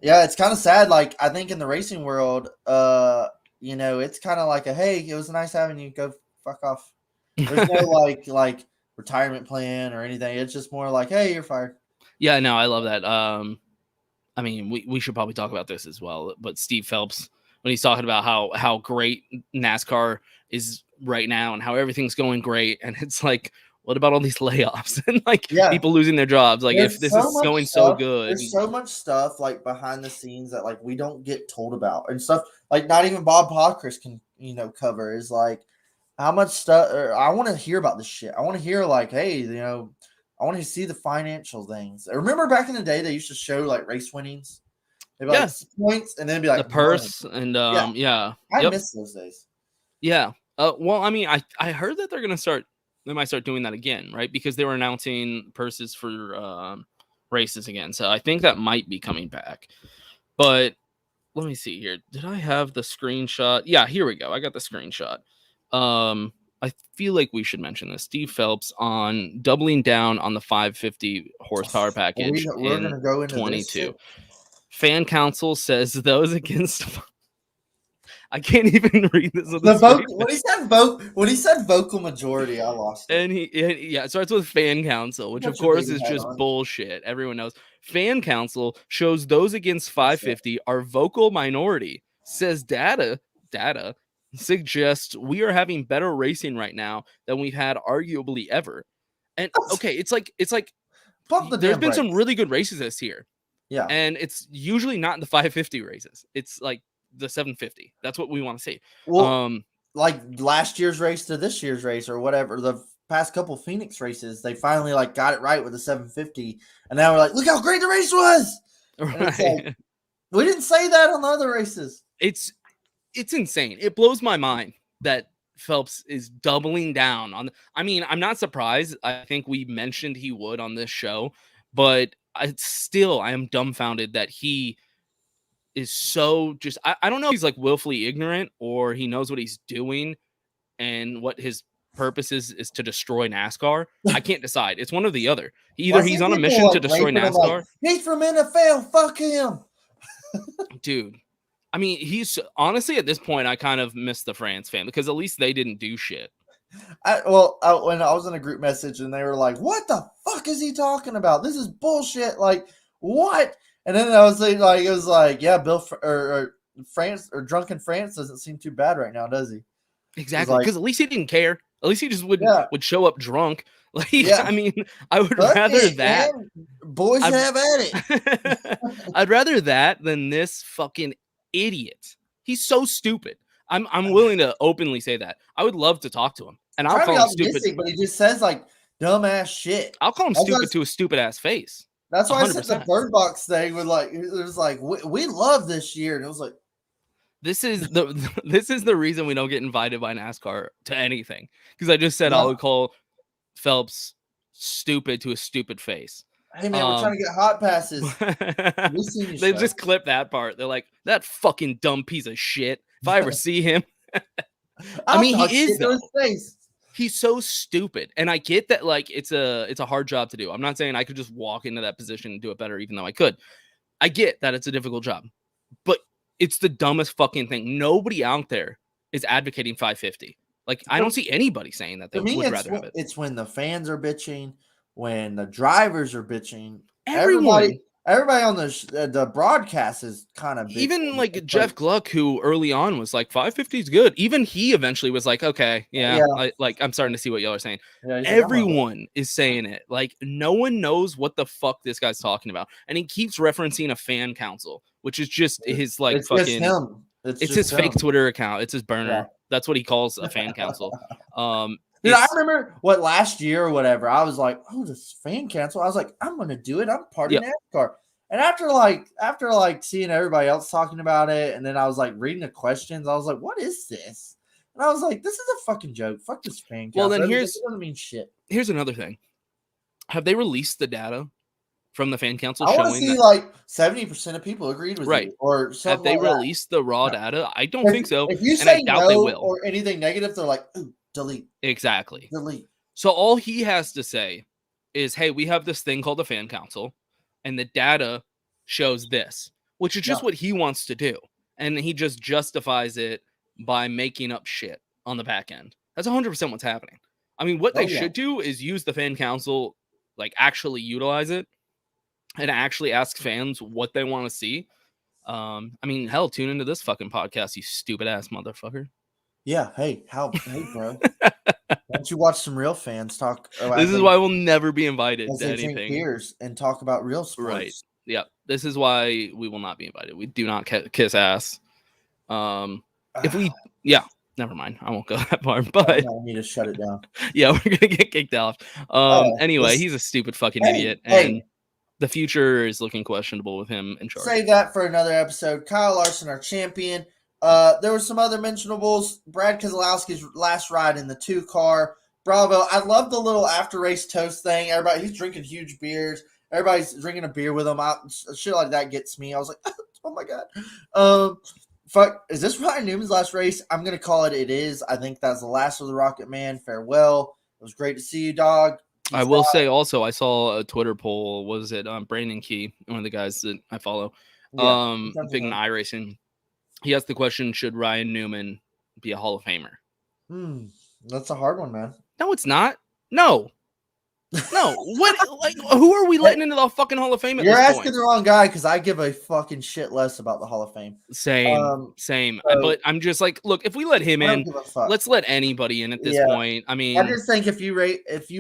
yeah, it's kind of sad. Like I think in the racing world, it's kind of like hey, it was nice having you. Go fuck off. There's no like retirement plan or anything. It's just more like, hey, you're fired. Yeah, no, I love that. We should probably talk about this as well. But Steve Phelps, when he's talking about how great NASCAR is right now and how everything's going great, and it's like, what about all these layoffs and people losing their jobs? Like if this is going so good, there's so much stuff like behind the scenes that like we don't get told about and stuff like not even Bob Podcast can cover is like how much stuff. I want to hear about this shit. I want to hear like, hey, I want to see the financial things. I remember back in the day they used to show like race winnings. They'd be like points and then it'd be like the purse and I miss those days. Yeah. Well, I heard that they might start doing that again, right? Because they were announcing purses for races again. So I think that might be coming back. But let me see here. Did I have the screenshot? Yeah, here we go. I got the screenshot. I feel like we should mention this. Steve Phelps on doubling down on the 550 horsepower package we're going to go into 22. Fan council says those against. I can't even read this. When he said vocal majority, I lost it. And it starts with fan council, which of course is just bullshit. Everyone knows. Fan council shows those against 550 are vocal minority. Says data suggests we are having better racing right now than we've had arguably ever. And okay, it's like there's been some really good races this year. Yeah. And it's usually not in the 550 races. It's like the 750. That's what we want to see. Well, like last year's race to this year's race or whatever, the past couple Phoenix races, they finally got it right with the 750. And now we're like, look how great the race was. Right. We didn't say that on the other races. It's insane. It blows my mind that Phelps is doubling down on. I'm not surprised. I think we mentioned he would on this show, but I am dumbfounded that he is so just I don't know if he's like willfully ignorant or he knows what he's doing and what his purpose is to destroy NASCAR. I can't decide. It's one or the other. Either he's on a mission to destroy NASCAR. He's from NFL. Fuck him. Dude. I mean, he's honestly at this point, I kind of miss the France fan because at least they didn't do shit. When I was in a group message and they were like, "What the fuck is he talking about? This is bullshit." Like, what? And then I was like, it was like, yeah, France or drunken France doesn't seem too bad right now, does he? Exactly, because at least he didn't care. At least he just would show up drunk. Like, I mean, I would rather that. Man. Boys have at it. I'd rather that than this fucking idiot. He's so stupid. I'm willing to openly say that. I would love to talk to him, and I'll call him stupid. But he just says like dumbass shit. I'll call him stupid to a stupid ass face. That's why 100%. I said the Bird Box thing with like it was like we love this year, and it was like this is the reason we don't get invited by NASCAR to anything, because I just said I would call Phelps stupid to a stupid face. Hey man, we're trying to get hot passes. They just clip that part. They're like, that fucking dumb piece of shit. If I ever see him, I mean, he is though. He's so stupid, and I get that. Like, it's a hard job to do. I'm not saying I could just walk into that position and do it better, even though I could. I get that it's a difficult job, but it's the dumbest fucking thing. Nobody out there is advocating 550. Like, I don't see anybody saying that they would rather have it. It's when the fans are bitching, when the drivers are bitching. Everybody on the broadcast is kind of bitching. Even like Jeff Gluck, who early on was like 550 is good. Even he eventually was like, okay, I'm starting to see what y'all are saying. Yeah, everyone is saying it. Like, no one knows what the fuck this guy's talking about, and he keeps referencing a fan council, which is just his like it's fucking. Him. It's his fake Twitter account. It's his burner. Yeah. That's what he calls a fan council. Dude, I remember last year or whatever, I was like, oh, this fan council. I was like, I'm going to do it. I'm part of NASCAR. And after seeing everybody else talking about it, and then I was like reading the questions, I was like, what is this? And I was like, this is a fucking joke. Fuck this fan council. Well, then it doesn't mean shit. Here's another thing. Have they released the data from the fan council? I want to see like 70% of people agreed with you, or something. Have they released the raw data? I don't think so. If you say no or anything negative, they're like, ooh, delete. Exactly. Delete. So all he has to say is, hey, we have this thing called the fan council, and the data shows this, which is just what he wants to do. And he just justifies it by making up shit on the back end. That's 100% what's happening. I mean, what they should do is use the fan council, like actually utilize it and actually ask fans what they want to see. I mean, hell, tune into this fucking podcast, you stupid ass motherfucker. Yeah. Hey, bro. Why don't you watch some real fans talk? This is why we'll never be invited to anything. Drink beers and talk about real sports. Right. Yep. This is why we will not be invited. We do not kiss ass. If we, never mind. I won't go that far. But I need to shut it down. Yeah, we're gonna get kicked off. Anyway, he's a stupid fucking idiot, and the future is looking questionable with him in charge. Save that for another episode. Kyle Larson, our champion. There were some other mentionables. Brad Keselowski's last ride in the 2 car. Bravo. I love the little after race toast thing. He's drinking huge beers. Everybody's drinking a beer with him. Shit like that gets me. I was like, oh my God. Fuck. Is this Ryan Newman's last race? I'm going to call it. It is. I think that's the last of the Rocket Man. Farewell. It was great to see you, dog. I will say also, I saw a Twitter poll. Was it Brandon Key, one of the guys that I follow, big in iRacing. He asked the question, should Ryan Newman be a Hall of Famer? That's a hard one, man. No, it's not. No. What? Like, who are we letting into the fucking Hall of Fame at You're this asking point? the wrong guy, because I give a fucking shit less about the Hall of Fame. Same. But I'm just like, look, if we let him in, let's let anybody in at this point. I mean, I just think if you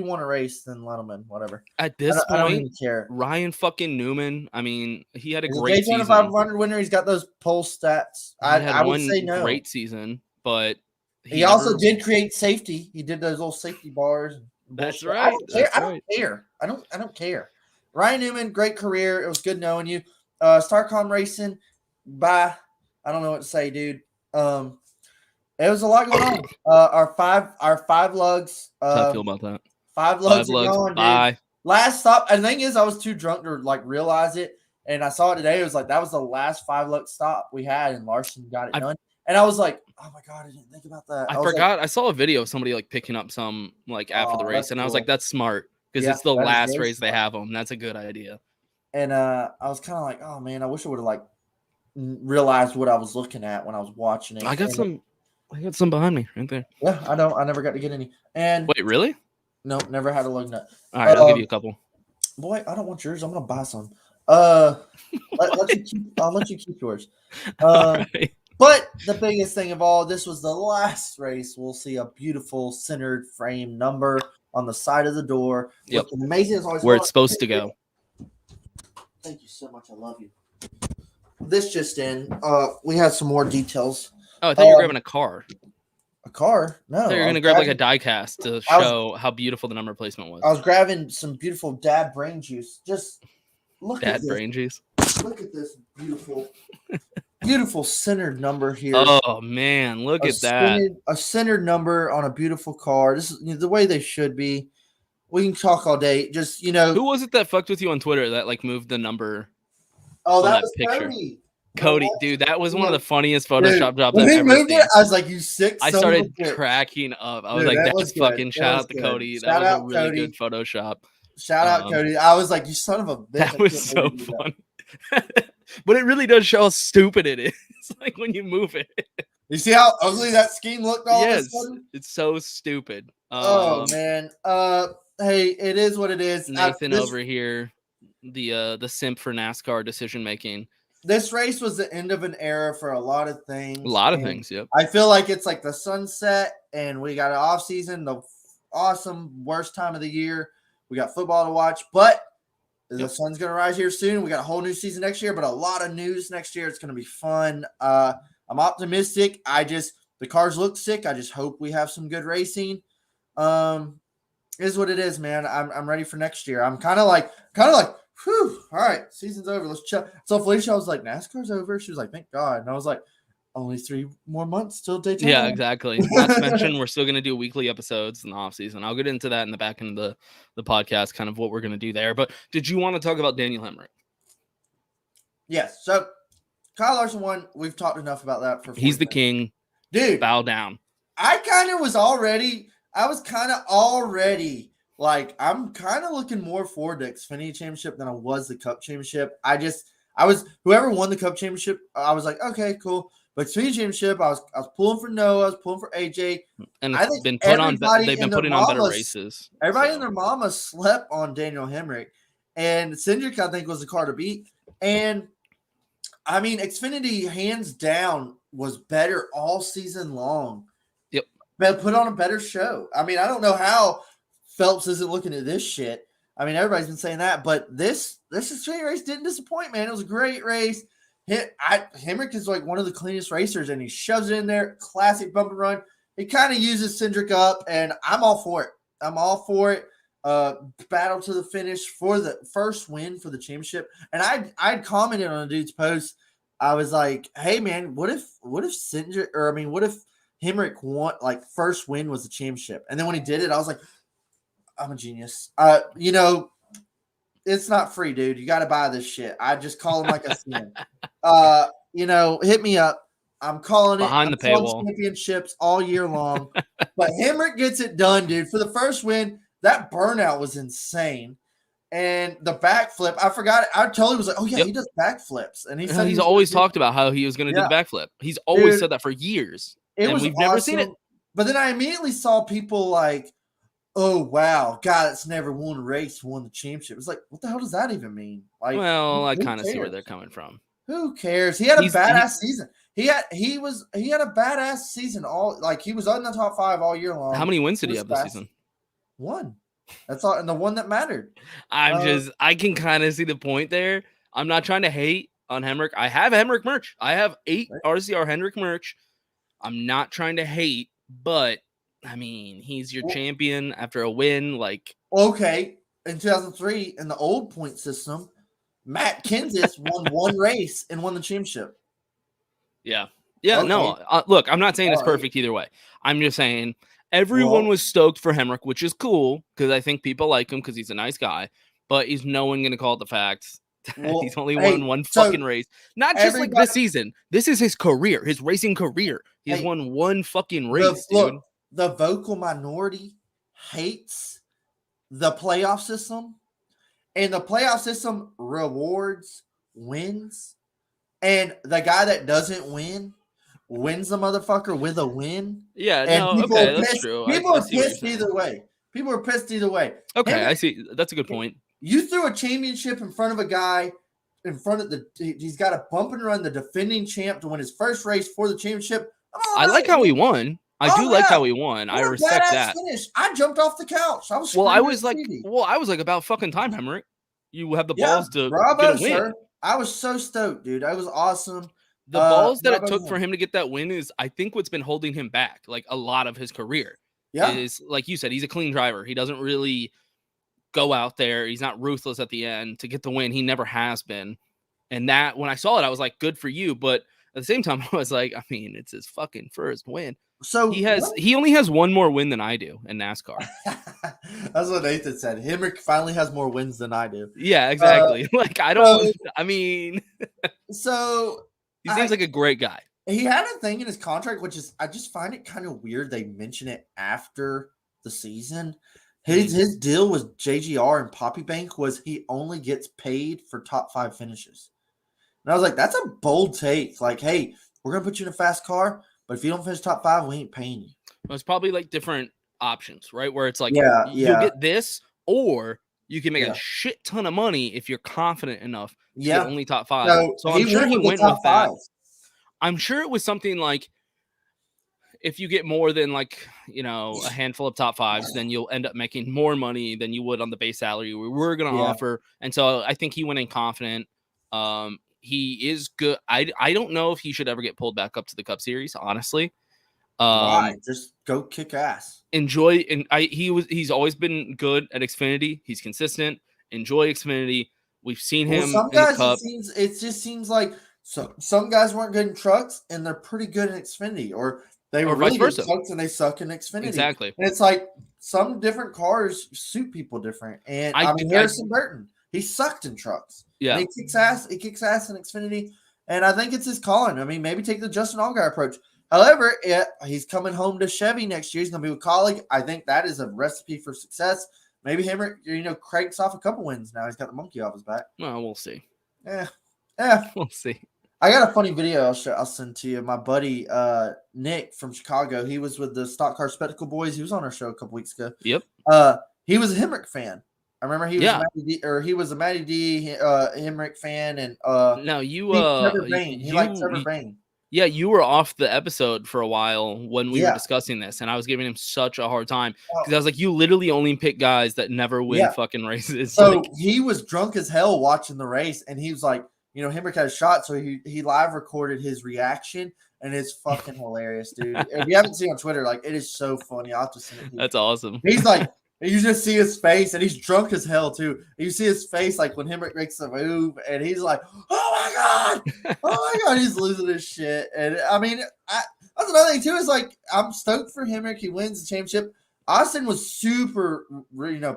want to race, then let him in. Whatever. At this point, I don't even care. Ryan fucking Newman. I mean, he had a great season. Daytona 500 winner. He's got those pole stats. I would say no. Great season, but he also did create safety. He did those little safety bars. That's right. I don't care. I don't care. Ryan Newman, great career. It was good knowing you. Starcom Racing, bye. I don't know what to say, dude. It was a lot going on. Our five lugs. How do you feel about that? 5 lugs are going, bye. Dude. Last stop. And the thing is, I was too drunk to like realize it. And I saw it today. It was like that was the last 5-luck stop we had, and Larson got it done. And I was like, "Oh my god, I didn't think about that." I forgot. I saw a video of somebody like picking up some like after the race, and I was like, "That's smart because it's the last race they have them. That's a good idea." And I was kind of like, "Oh man, I wish I would have like realized what I was looking at when I was watching it." I got some behind me right there. Yeah, I never got to get any. And wait, really? No, never had a lug nut. All right, I'll give you a couple. Boy, I don't want yours. I'm gonna buy some. I'll let you keep yours. Right. But the biggest thing of all, this was the last race. We'll see a beautiful centered frame number on the side of the door. Yep. Amazing as always. Where it's supposed to go. Thank you so much. I love you. This just in. We had some more details. Oh, I thought you were grabbing a car. A car? No. So you're going to grab like a die cast to show how beautiful the number placement was. I was grabbing some beautiful dad brain juice. Just look at this. Dad brain juice. Look at this beautiful centered number here. Oh, man. Look at that. A centered number on a beautiful car. This is the way they should be. We can talk all day. Just, Who was it that fucked with you on Twitter that like moved the number? Oh, that was picture? Cody, dude, that was one of the funniest Photoshop jobs I've ever seen. I was like, "You sick!" I started cracking up. I was like, "That's fucking shout out to Cody. That was a really good Photoshop." Shout out Cody. I was like, "You son of a bitch!" That was so fun. But it really does show how stupid it is. Like when you move it. You see how ugly that scheme looked all of a sudden? It's so stupid. Oh man. Hey, it is what it is. Nathan over here, the simp for NASCAR decision making. This race was the end of an era for a lot of things. Yep. I feel like it's like the sunset, and we got an off season, the awesome worst time of the year. We got football to watch, but the sun's gonna rise here soon. We got a whole new season next year, but a lot of news next year. It's gonna be fun. I'm optimistic. The cars look sick. I just hope we have some good racing. Is what it is, man. I'm ready for next year. I'm kind of like. Whew, all right, season's over. Let's check. So Felicia was like, NASCAR's over. She was like, thank God. And I was like, only 3 more months till Daytona. Yeah, exactly. Not to mention, we're still going to do weekly episodes in the off season. I'll get into that in the back end of the podcast, kind of what we're going to do there. But did you want to talk about Daniel Hemric? Yes. So Kyle Larson won. We've talked enough about that for. He's the king, dude. Bow down. I was kind of already. Like, I'm kind of looking more forward to Xfinity Championship than I was the Cup Championship. Whoever won the Cup Championship, I was like, okay, cool. But Xfinity Championship, I was pulling for Noah, I was pulling for AJ. And they've been putting on better races. Everybody and their mama slept on Daniel Hemric. And Cindric, I think, was the car to beat. And, I mean, Xfinity, hands down, was better all season long. Yep. But put on a better show. I mean, I don't know how Phelps isn't looking at this shit. I mean, everybody's been saying that, but this Xfinity race didn't disappoint, man. It was a great race. Hemric is like one of the cleanest racers, and he shoves it in there. Classic bump and run. He kind of uses Cindric up, and I'm all for it. Battle to the finish for the first win for the championship. And I'd commented on a dude's post. I was like, hey man, what if Hemric won, like, first win was the championship? And then when he did it, I was like, I'm a genius. It's not free, dude. You got to buy this shit. I just call him like a sin. Hit me up. I'm calling it behind the paywall championships all year long. But Hemric gets it done, dude. For the first win, that burnout was insane. And the backflip, I forgot it. I totally was like, oh yeah, he does backflips. And he's always talked about how he was going to do the backflip. He's always said that for years. We've never seen it. But then I immediately saw people like, oh wow, God, it's never won a race, won the championship. It's like, what the hell does that even mean? Like, well, I kind of see where they're coming from. Who cares? He had a badass season. He had a badass season. He was on the top 5 all year long. How many wins did he have this season? 1. That's all, and the one that mattered. I can kind of see the point there. I'm not trying to hate on Hemric. I have Hemric merch. I have 8 RCR Hemric merch. I'm not trying to hate, but I mean, he's your champion after a win. Like, okay, in 2003, in the old point system, Matt Kenseth won 1 race and won the championship. Yeah. Okay. No. Look, I'm not saying it's perfect either way. I'm just saying everyone was stoked for Hemric, which is cool because I think people like him because he's a nice guy. But is no one going to call it the fact Well, He's only hey, won one so fucking race. Not just like this season. This is his career, his racing career. He has won one fucking race, dude. Look, the vocal minority hates the playoff system, and the playoff system rewards wins. And the guy that doesn't win wins the motherfucker with a win. Yeah, and no, people okay, are that's pissed. true. People I are see what you're pissed saying. either way. People are pissed either way. Okay, I see. That's a good point. You threw a championship in front of a guy, in front of he's got to bump and run the defending champ to win his first race for the championship. I like how he won. I do like how he won. I respect that. Finish. I jumped off the couch. I was I was like about fucking time, Hemrick. You have the balls to get a win. Sir. I was so stoked, dude. That was awesome. The balls that it took for him to get that win is, I think, what's been holding him back. Like a lot of his career is, like you said, he's a clean driver. He doesn't really go out there. He's not ruthless at the end to get the win. He never has been. And that, when I saw it, I was like, good for you. But at the same time, I was like, I mean, it's his fucking first win. So he only has one more win than I do in NASCAR. That's what Nathan said. Hemrick finally has more wins than I do. Yeah, exactly. Like I don't. I mean, so he seems like a great guy. He had a thing in his contract, which is, I just find it kind of weird. They mention it after the season. His deal with JGR and Poppy Bank was he only gets paid for top 5 finishes. And I was like, that's a bold take. Like, hey, we're gonna put you in a fast car, but if you don't finish top 5, we ain't paying you. Well, it's probably like different options, right? Where it's like, you'll get this, or you can make a shit ton of money if you're confident enough to get only top 5. So I'm sure he went with that. I'm sure it was something like, if you get more than like, a handful of top 5s, then you'll end up making more money than you would on the base salary we were going to offer. And so I think he went in confident. He is good. I don't know if he should ever get pulled back up to the Cup Series, honestly. Why? Just go kick ass. Enjoy, and he's always been good at Xfinity. He's consistent. Enjoy Xfinity. We've seen him some in guys, the Cup. It just seems like some guys weren't good in trucks and they're pretty good in Xfinity, or they were really good in trucks and they suck in Xfinity. Exactly. And it's like some different cars suit people different. And I mean, Harrison Burton, he sucked in trucks. Yeah. And he kicks ass in Xfinity. And I think it's his calling. I mean, maybe take the Justin Allgaier approach. However, he's coming home to Chevy next year. He's going to be with colleague. I think that is a recipe for success. Maybe him, cranks off a couple wins now. He's got the monkey off his back. Well, we'll see. Yeah. We'll see. I got a funny video I'll send to you. My buddy Nick from Chicago, he was with the Stock Car Spectacle Boys. He was on our show a couple weeks ago. Yep. He was a Hemrick fan. I remember he was a Matty D Hemrick fan, and now he liked Trevor Bain. Yeah, you were off the episode for a while when we were discussing this, and I was giving him such a hard time because I was like, you literally only pick guys that never win fucking races. So he was drunk as hell watching the race, and he was like, Hemrick had a shot, so he live recorded his reaction, and it's fucking hilarious, dude. If you haven't seen it on Twitter, like, it is so funny. I'll have to send it to you. That's awesome. He's like, you just see his face, and he's drunk as hell too. You see his face like when Hemrick makes the move, and he's like, "Oh my god!" He's losing his shit. And I mean, that's another thing too. Is like, I'm stoked for Hemrick. He wins the championship. Austin was super,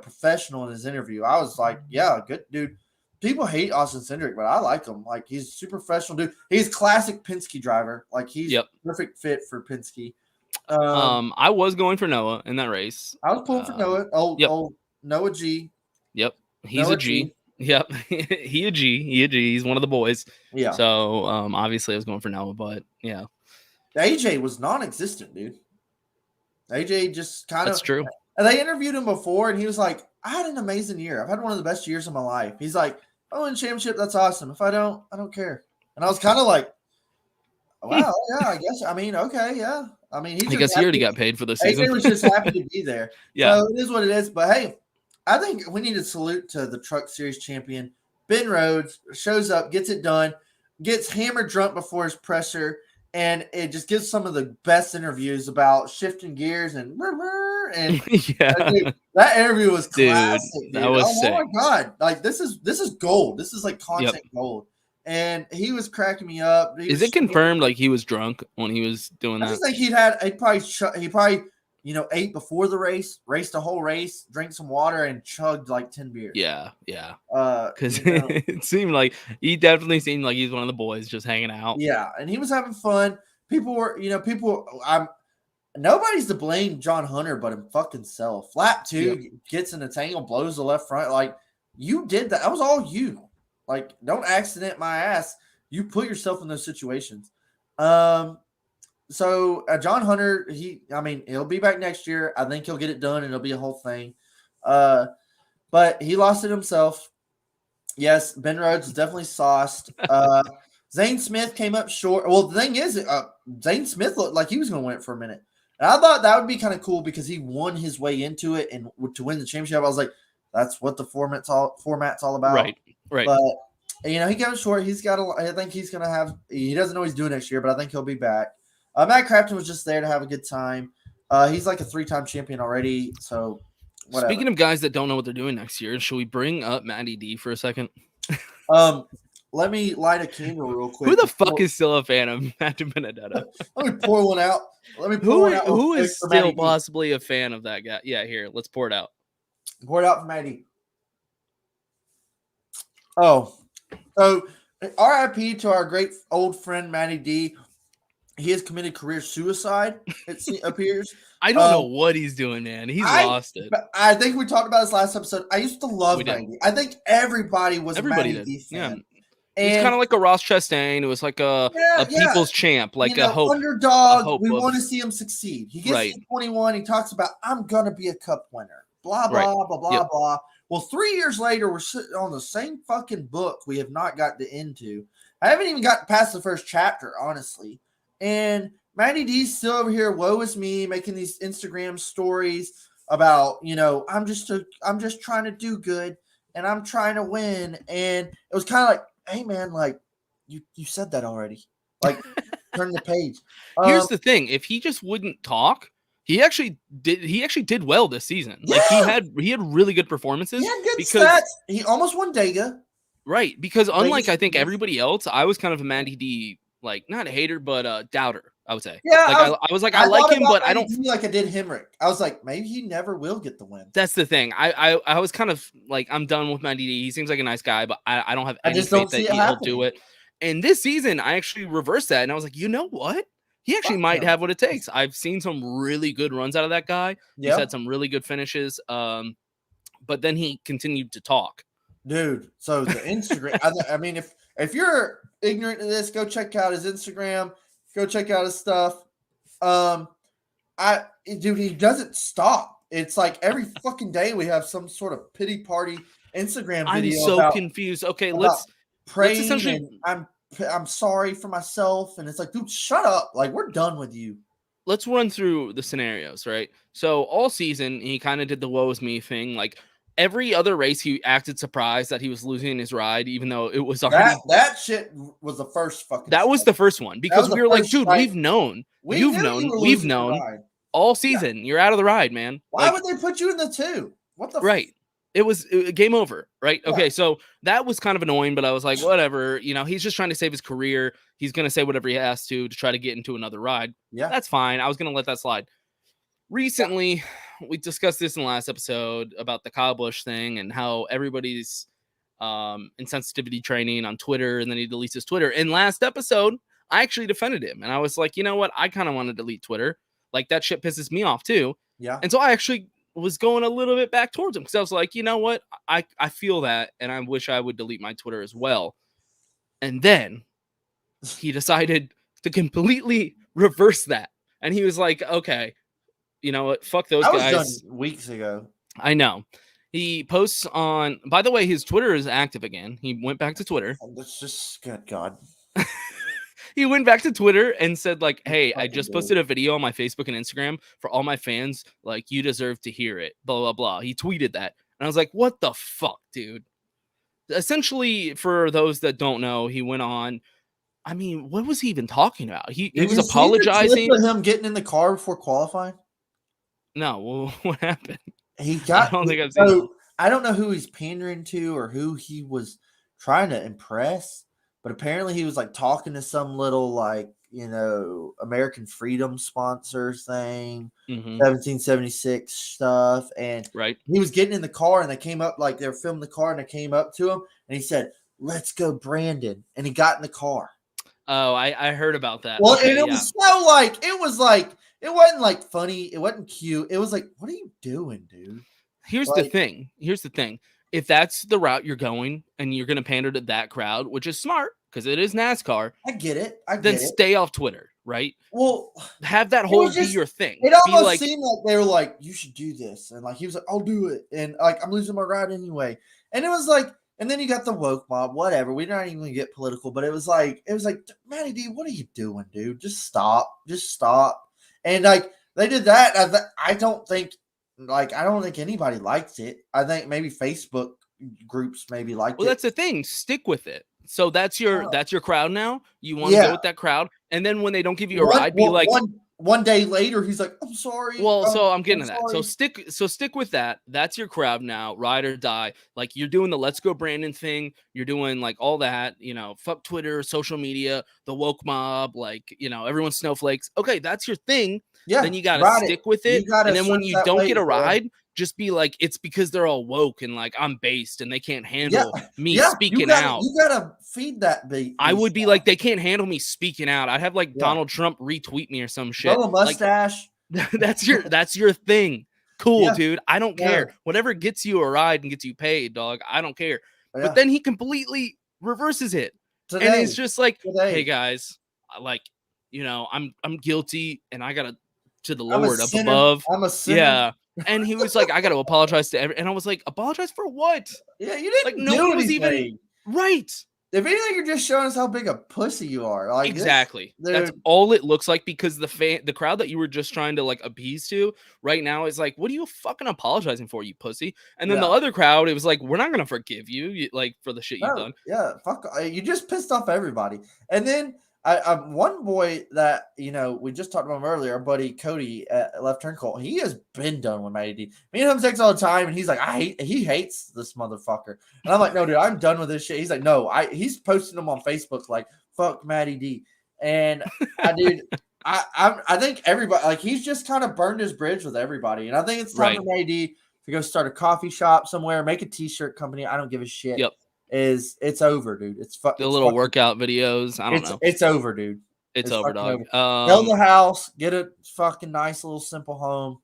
professional in his interview. I was like, "Yeah, good dude." People hate Austin Cindric, but I like him. Like, he's a super professional dude. He's classic Penske driver. Like, he's perfect fit for Penske. I was going for Noah in that race. I was pulling for Noah. Old Noah G. Yep, he's a G. Yep, he a G. He's one of the boys. Yeah. So obviously I was going for Noah, but yeah. AJ was non-existent, dude. AJ just kind of. That's true. And they interviewed him before, and he was like, "I had an amazing year. I've had one of the best years of my life." He's like, "I win championship. That's awesome. If I don't, I don't care." And I was kind of like, "Wow, yeah, I guess. I mean, okay, yeah." I mean, I guess he already got paid for the season. AJ was just happy to be there. Yeah. So it is what it is. But hey, I think we need to salute to the Truck Series champion. Ben Rhodes shows up, gets it done, gets hammered drunk before his presser, and it just gives some of the best interviews about shifting gears and dude, that interview was classic. Dude, that was sick. Oh my god. Like, this is gold. This is like content gold. And he was cracking me up. Is it confirmed like he was drunk when he was doing that? I just think he probably ate before the race, raced a whole race, drank some water, and chugged like 10 beers. Yeah. Because it seemed like he definitely seemed like he's one of the boys just hanging out. Yeah, and he was having fun. Nobody's to blame John Hunter but him fucking self. Lap 2 gets in a tangle, blows the left front. Like, you did that. That was all you. Like, don't accident my ass. You put yourself in those situations. So John Hunter, he'll be back next year. I think he'll get it done and it'll be a whole thing. But he lost it himself. Yes, Ben Rhodes is definitely sauced. Zane Smith came up short. Well, the thing is, Zane Smith looked like he was going to win it for a minute. And I thought that would be kind of cool because he won his way into it and to win the championship. I was like, that's what the format's all about. Right. But, he came up short. I think he's going to have – he doesn't know what he's doing next year, but I think he'll be back. Matt Crafton was just there to have a good time. He's like a 3-time champion already, so whatever. Speaking of guys that don't know what they're doing next year, should we bring up Matty D for a second? Let me light a candle real quick. Who the fuck is still a fan of Matt Benedetto? Let me pour one out. Who is still possibly a fan of that guy? Yeah, here, let's pour it out. Pour it out for Matty. Oh, so RIP to our great old friend Matty D. He has committed career suicide, it appears. I don't know what he's doing, man. He's lost it. I think we talked about this last episode. I used to love Matty D. I think everybody was a Matty D fan. Yeah. He's kind of like a Ross Chastain. It was like a people's champ, like a hope. Underdog. We want to see him succeed. He gets to 21. He talks about, I'm going to be a cup winner. Blah, blah, blah, blah, blah. Well, 3 years later, we're sitting on the same fucking book we have not got to into. I haven't even gotten past the first chapter, honestly. And Matty D's still over here, woe is me, making these Instagram stories about, I'm just trying to do good and I'm trying to win. And it was kind of like, hey man, like you said that already. Like, turn the page. Here's the thing: if he just wouldn't talk, he actually did well this season. Yeah. Like he had really good performances. He had good stats. He almost won Dega. Right, because unlike I think everybody else, I was kind of a Matty D, like not a hater, but doubter, I would say. Yeah, like I was like, I like him, but I don't like I did Hemrick. I was like, maybe he never will get the win. That's the thing. I was kind of like, I'm done with Matty D. He seems like a nice guy, but I don't have any faith that he'll do it. And this season, I actually reversed that, and I was like, you know what? He actually might have what it takes. I've seen some really good runs out of that guy. He's had some really good finishes. But then he continued to talk. Dude, so the Instagram, I mean, if you're ignorant to this, go check out his Instagram. Go check out his stuff. Dude, he doesn't stop. It's like every fucking day we have some sort of pity party Instagram video. I'm so confused. Okay, let's essentially. I'm sorry for myself, and it's like, dude, shut up. Like, we're done with you. Let's run through the scenarios, right? So all season he kind of did the woe is me thing. Like every other race, he acted surprised that he was losing his ride, even though it was already that shit was the first fucking. That was the first one because we were like, dude, we've known all season. Yeah. You're out of the ride, man. Why would they put you in the 2? What the right? It was game over, right? Yeah. Okay, so that was kind of annoying, but I was like, whatever. He's just trying to save his career. He's going to say whatever he has to try to get into another ride. Yeah, that's fine. I was going to let that slide. Recently, we discussed this in the last episode about the Kyle Busch thing and how everybody's insensitivity training on Twitter, and then he deletes his Twitter. In last episode, I actually defended him, and I was like, you know what? I kind of want to delete Twitter. Like, that shit pisses me off, too. Yeah. And so I actually was going a little bit back towards him because I was like, you know what? I feel that, and I wish I would delete my Twitter as well. And then he decided to completely reverse that. And he was like, okay, you know what? Fuck those guys. That was done weeks ago. I know. He posts on, by the way, his Twitter is active again. He went back to Twitter. That's just good God. He went back to Twitter and said, like, hey, I just posted a video on my Facebook and Instagram for all my fans. Like, you deserve to hear it. Blah, blah, blah. He tweeted that. And I was like, what the fuck, dude? Essentially, for those that don't know, he went on. I mean, what was he even talking about? He was apologizing. Did him getting in the car before qualifying? No. Well, what happened? He got. I don't think I've seen. I don't know who he's pandering to or who he was trying to impress. but apparently he was like talking to some little like American Freedom sponsors thing, 1776 stuff, and right. he was getting in the car, and they came up like they were filming the car, and they came up to him, and he said, "Let's go, Brandon," and he got in the car. Oh, I heard about that. Well, okay, and it was so like it wasn't like funny, it wasn't cute. It was like, what are you doing, dude? Here's the thing. If that's the route you're going and you're going to pander to that crowd, which is smart because it is NASCAR, I get it. Then stay off Twitter, right? Well, have that whole be your thing. It almost seemed like they were like, you should do this. And like he was like, I'll do it. And like I'm losing my ride anyway. And it was like, and then you got the woke mob, whatever. We're not even gonna get political, but it was like, Matty D, what are you doing, dude? Just stop. And like they did that. I don't think anybody liked it. I think maybe Facebook groups maybe liked it. Well, that's the thing. Stick with it. So that's your crowd now. You want to go with that crowd, and then when they don't give you a ride, be like one day later, he's like, "I'm sorry." Well, so I'm getting to that. So stick with that. That's your crowd now. Ride or die. Like you're doing the Let's Go Brandon thing. You're doing like all that. Fuck Twitter, social media, the woke mob. Like everyone's snowflakes. Okay, that's your thing. Yeah. Then you gotta stick with it. And then when you don't get a ride, just be like, it's because they're all woke and like I'm based and they can't handle me speaking out. You gotta feed that beat. I would be like, they can't handle me speaking out. I'd have like Donald Trump retweet me or some shit. Grow a mustache. Like, that's your thing. Cool, dude. I don't care. Whatever gets you a ride and gets you paid, dog. I don't care. Yeah. But then he completely reverses it. And it's just like, hey guys, like, I'm guilty and I gotta to the Lord up above. I'm a sinner. Yeah. And he was like, I got to apologize to everyone. And I was like, apologize for what? Yeah, you didn't like, no one was even right. If anything, you're just showing us how big a pussy you are. Like exactly. That's all it looks like because the crowd that you were just trying to like appease to right now is like, what are you fucking apologizing for, you pussy? And then the other crowd, it was like, we're not gonna forgive you, like for the shit you've done. Yeah, fuck. You just pissed off everybody. And then one boy that we just talked about him earlier, our buddy Cody at Left Turn Cult, he has been done with Matty D. Me and him text all the time, and he's like, he hates this motherfucker, and I'm like, no, dude, I'm done with this shit. He's like, no, he's posting them on Facebook like, fuck Matty D, and I think everybody like he's just kind of burned his bridge with everybody, and I think it's time for Matty D to go start a coffee shop somewhere, make a t-shirt company. I don't give a shit. Yep. It's over, dude. The little workout videos. I don't know. It's over, dude. It's over, dog. Sell the house, get a fucking nice little simple home,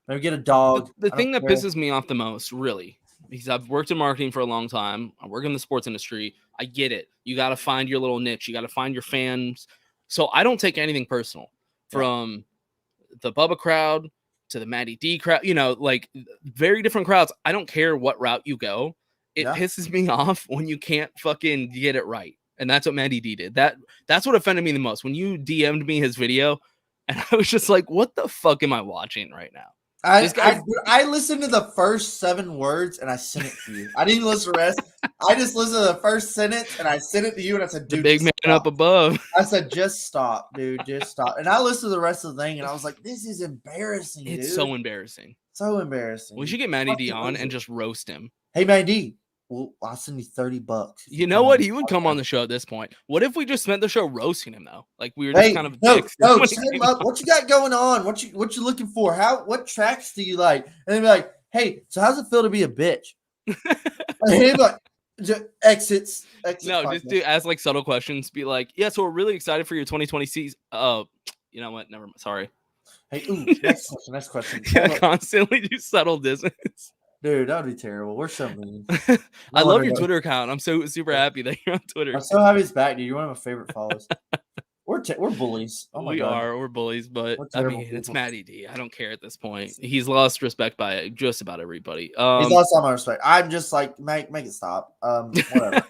maybe get a dog. The thing that pisses me off the most, really, because I've worked in marketing for a long time. I work in the sports industry. I get it. You got to find your little niche. You got to find your fans. So I don't take anything personal from the Bubba crowd to the Matty D crowd. Like very different crowds. I don't care what route you go. It pisses me off when you can't fucking get it right. And that's what Matty D did. That's what offended me the most. When you DM'd me his video, and I was just like, what the fuck am I watching right now? I listened to the first 7 words and I sent it to you. I didn't listen to the rest. I just listened to the first sentence and I sent it to you and I said, dude, the big man up above. I said, just stop, dude. Just stop. And I listened to the rest of the thing and I was like, this is embarrassing, dude. It's so embarrassing. So embarrassing. We should get Matty D on and just roast him. Hey, Matty D. Well, I'll send you $30. You know what? He would come on the show at this point. What if we just spent the show roasting him though? Like we were just kind of dicks. No, set him up. What you got going on? What you looking for? What tracks do you like? And they'd be like, hey, so how's it feel to be a bitch? And he'd be like, exits. No, just do ask like subtle questions. Be like, yeah, so we're really excited for your 2020 season. Oh, you know what? Never mind. Sorry. Hey, next question. Yeah, constantly do subtle dissonance. Dude, that would be terrible. We're so mean. I love your Twitter account. I'm so super happy that you're on Twitter. I'm so happy it's back, dude. You're one of my favorite follows. We're bullies. Oh my God. We're bullies, but I mean, it's Matty D. I don't care at this point. He's lost respect by just about everybody. He's lost all my respect. I'm just like, make it stop. Whatever.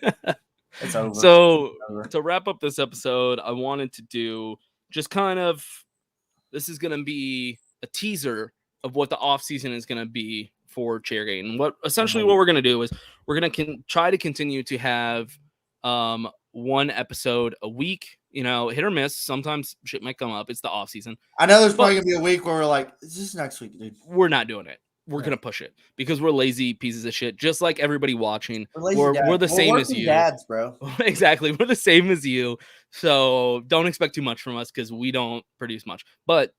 It's over. So to wrap up this episode, I wanted to do just kind of, this is going to be a teaser of what the off season is going to be for Chairgatin. What we're going to do is we're going to try to continue to have one episode a week, hit or miss. Sometimes shit might come up. It's the off season. I know there's probably going to be a week where we're like, is this next week, dude? We're not doing it. we're gonna push it because we're lazy pieces of shit, just like everybody watching. We're the same as you. Dads, bro. Exactly, we're the same as you. So don't expect too much from us because we don't produce much. But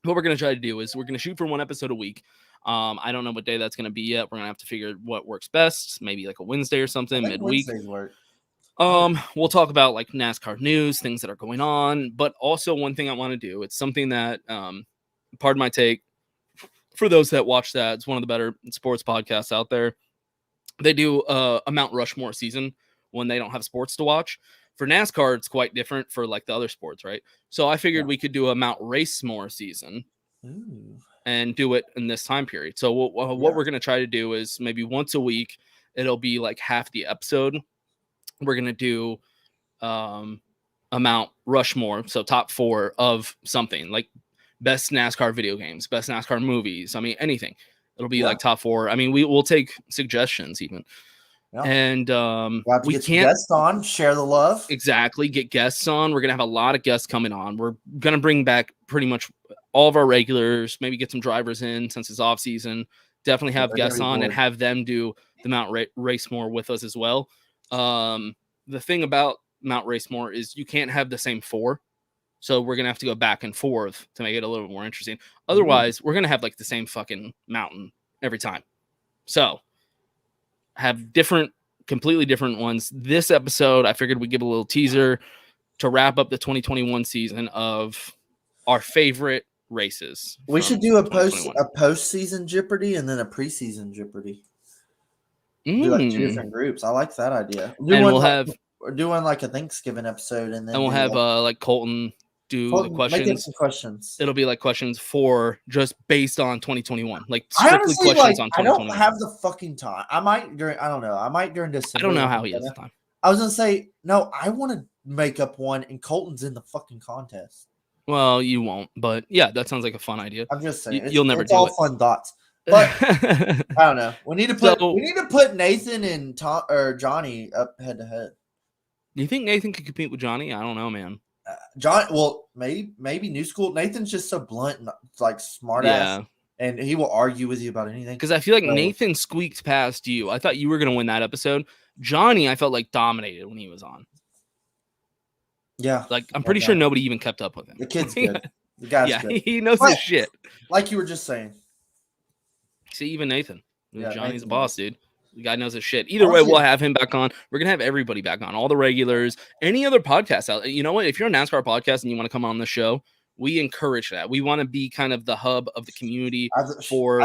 what we're gonna try to do is we're gonna shoot for 1 episode a week. I don't know what day that's gonna be yet. We're gonna have to figure what works best. Maybe like a Wednesday or something midweek. Wednesdays work. We'll talk about like NASCAR news, things that are going on, but also one thing I want to do. It's something that, pardon my take, for those that watch that, it's one of the better sports podcasts out there. They do a Mount Rushmore season when they don't have sports to watch. For NASCAR, it's quite different for like the other sports, right? So I figured we could do a Mount Racemore season. Ooh. And do it in this time period. So what we're going to try to do is maybe once a week, it'll be like half the episode. We're going to do a Mount Rushmore. So top 4 of something like best NASCAR video games, best NASCAR movies. I mean, anything. It'll be like top 4. I mean, we'll take suggestions even. Yeah. And we can't guests on, share the love. Exactly. Get guests on. We're going to have a lot of guests coming on. We're going to bring back pretty much all of our regulars, maybe get some drivers in since it's off season. Definitely have guests on and have them do the Mount Racemore with us as well. The thing about Mount Racemore is you can't have the same 4. So we're going to have to go back and forth to make it a little bit more interesting. Otherwise, we're going to have like the same fucking mountain every time. So have completely different ones. This episode, I figured we'd give a little teaser to wrap up the 2021 season of our favorite races. We should do a post-season Jeopardy and then a preseason Jeopardy. Do like 2 different groups. I like that idea. We're doing like a Thanksgiving episode, and then we'll have like Colton do the questions. It'll be like questions for just based on 2021, like strictly questions on 2021. I don't have the fucking time. I might during December. I don't know how he has the time. I was gonna say no. I want to make up one, and Colton's in the fucking contest. Well, you won't, but yeah, that sounds like a fun idea. I'm just saying, you'll never do it. It's all fun thoughts. But I don't know. We need to put Nathan and Johnny up head to head. Do you think Nathan could compete with Johnny? I don't know, man. Maybe new school. Nathan's just so blunt and like smart ass, and he will argue with you about anything. Because I feel like Nathan squeaked past you. I thought you were gonna win that episode. Johnny, I felt like dominated when he was on. Yeah, like I'm pretty sure nobody even kept up with him. The kid's good. The guy's good. He knows his shit. Like you were just saying. See, even Nathan. Johnny's a boss, dude. The guy knows his shit. Either way, we'll have him back on. We're going to have everybody back on. All the regulars. Any other podcasts out. You know what? If you're a NASCAR podcast and you want to come on the show, we encourage that. We want to be kind of the hub of the community. I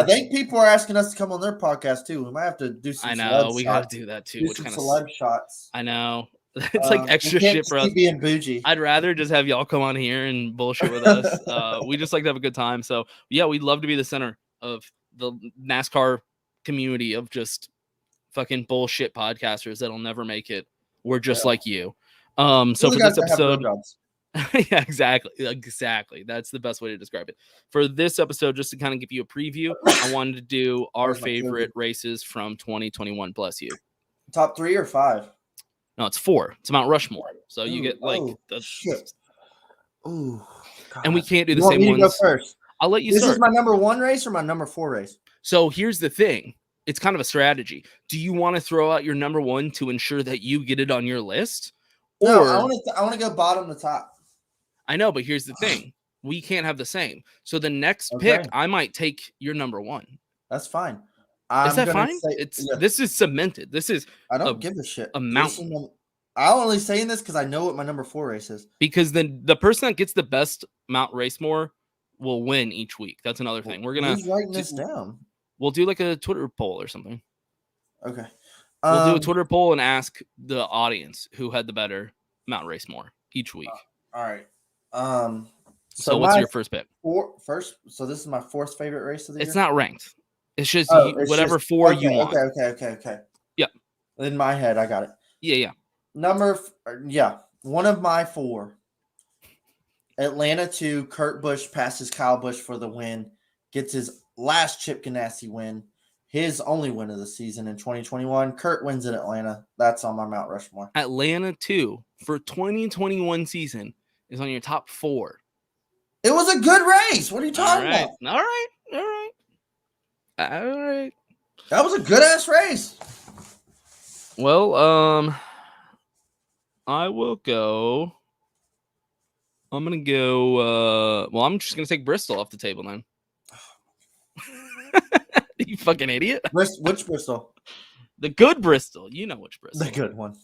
think people are asking us to come on their podcast, too. We might have to do some we got to do that, too. Which kind of celeb shots. I know. It's like extra shit for us. Being bougie. I'd rather just have y'all come on here and bullshit with us. We just like to have a good time. So, yeah, we'd love to be the center of the NASCAR community of just fucking bullshit podcasters that'll never make it. We're just like you. So for this episode, yeah, exactly. That's the best way to describe it. For this episode, just to kind of give you a preview, I wanted to do our favorite races from 2021. Bless you. Top 3 or 5? No, it's 4. It's Mount Rushmore. So you get like shit. Ooh, God. And we can't do the same ones. Go first. I'll let you start. This is my number 1 race or my number 4 race? So here's the thing. It's kind of a strategy. Do you want to throw out your number 1 to ensure that you get it on your list? No, I want to go bottom to top. I know, but here's the thing. We can't have the same. So the next pick, I might take your number 1. That's fine. Is that fine? This is cemented. This is I don't give a shit. A mountain. I'm only saying this because I know what my number 4 race is. Because then the person that gets the best Mount Racemore will win each week. That's another thing. We're gonna writing this down. We'll do like a Twitter poll or something. Okay. We'll do a Twitter poll and ask the audience who had the better Mount Racemore each week. All right. So what's your first pick? So this is my 4th favorite race of the year? It's not ranked. It's just whatever 4 you want. Okay. Yeah. In my head, I got it. Yeah. One of my 4. Atlanta 2, Kurt Busch passes Kyle Busch for the win. Gets his last Chip Ganassi win. His only win of the season in 2021. Kurt wins in Atlanta. That's on my Mount Rushmore. Atlanta 2 for 2021 season is on your top 4. It was a good race. What are you talking about? All right. All right. That was a good ass race. Well, I will go. I'm gonna go. Well, I'm just gonna take Bristol off the table then. You fucking idiot. Which Bristol? The good Bristol. You know which Bristol. The good one.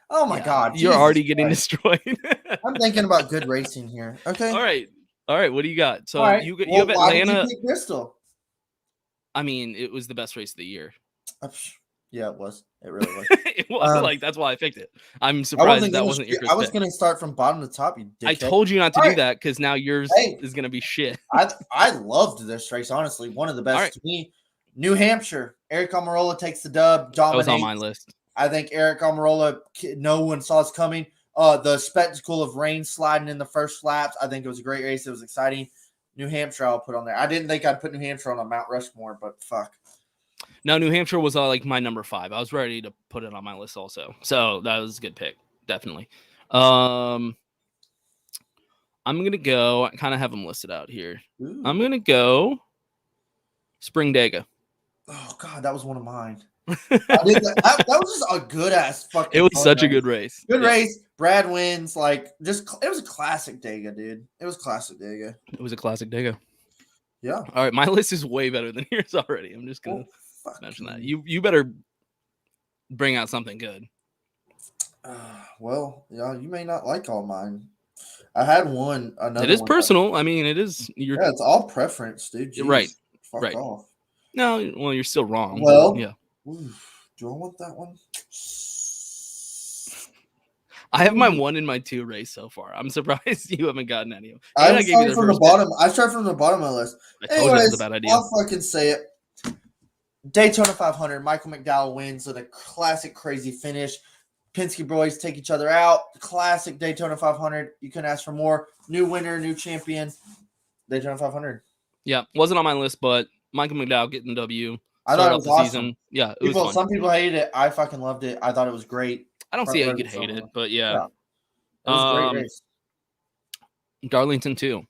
Oh my God. You're Jesus already getting Christ. destroyed. I'm thinking about good racing here. Okay. All right. What do you got? So right. you Well, have Atlanta. Why did you pick Bristol? I mean, it was the best race of the year. Yeah, it was. It really was. It was like that's why I picked it. I'm surprised that wasn't your first I was pick. going to start from bottom to top. You dickhead. I told you not to do that because now yours is going to be shit. I loved this race, honestly. One of the best to me. New Hampshire. Eric Almirola takes the dub. Dominates. That was on my list. I think Eric Almirola, no one saw it coming. The spectacle of rain sliding in the first laps. I think it was a great race. It was exciting. New Hampshire, I'll put on there. I didn't think I'd put New Hampshire on a Mount Rushmore, but fuck. No, New Hampshire was like my number 5. I was ready to put it on my list also. So that was a good pick. Definitely. I'm going to go. I kind of have them listed out here. Ooh. I'm going to go Spring Dega. Oh, God, that was one of mine. that was just a good ass fucking. It was such a good race. Good race. Brad wins. Like, it was a classic Dega, dude. It was classic Dega. It was a classic Dega. Yeah. All right, my list is way better than yours already. I'm just gonna mention that. You better bring out something good. Well, yeah, you may not like all mine. I had one. Another. It is personal. I mean, it is. Yeah, it's all preference, dude. Jeez. Right. Fuck right. off. No, well, you're still wrong. Well, yeah. Do I want that one? I have my 1 and my 2 race so far. I'm surprised you haven't gotten any of them. I started from the bottom. I started from the bottom of the list. I told you it was a bad idea. I'll fucking say it. Daytona 500. Michael McDowell wins with a classic crazy finish. Penske boys take each other out. Classic Daytona 500. You couldn't ask for more. New winner, new champion. Daytona 500. Yeah, wasn't on my list, but Michael McDowell getting the W. I thought it was awesome. Season. Yeah, it was fun. Some people hated it. I fucking loved it. I thought it was great. I don't see how you could hate it, but yeah. It was a great race. Darlington too.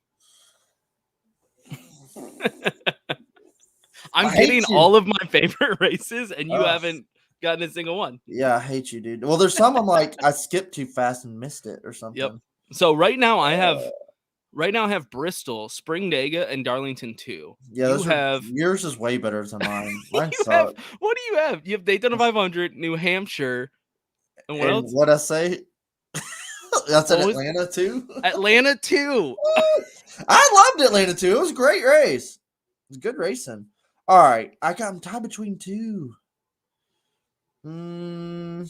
I'm getting all of my favorite races, and you haven't gotten a single one. Yeah, I hate you, dude. Well, there's some I'm like, I skipped too fast and missed it or something. Yep. So right now I have Bristol, Spring Dega, and Darlington 2. Yeah, yours is way better than mine. Mine sucks. What do you have? You have Daytona 500, New Hampshire, and what else? What I say? That's Atlanta too. Atlanta 2. I loved Atlanta 2. It was a great race. It was good racing. All right, I'm tied between 2. Well,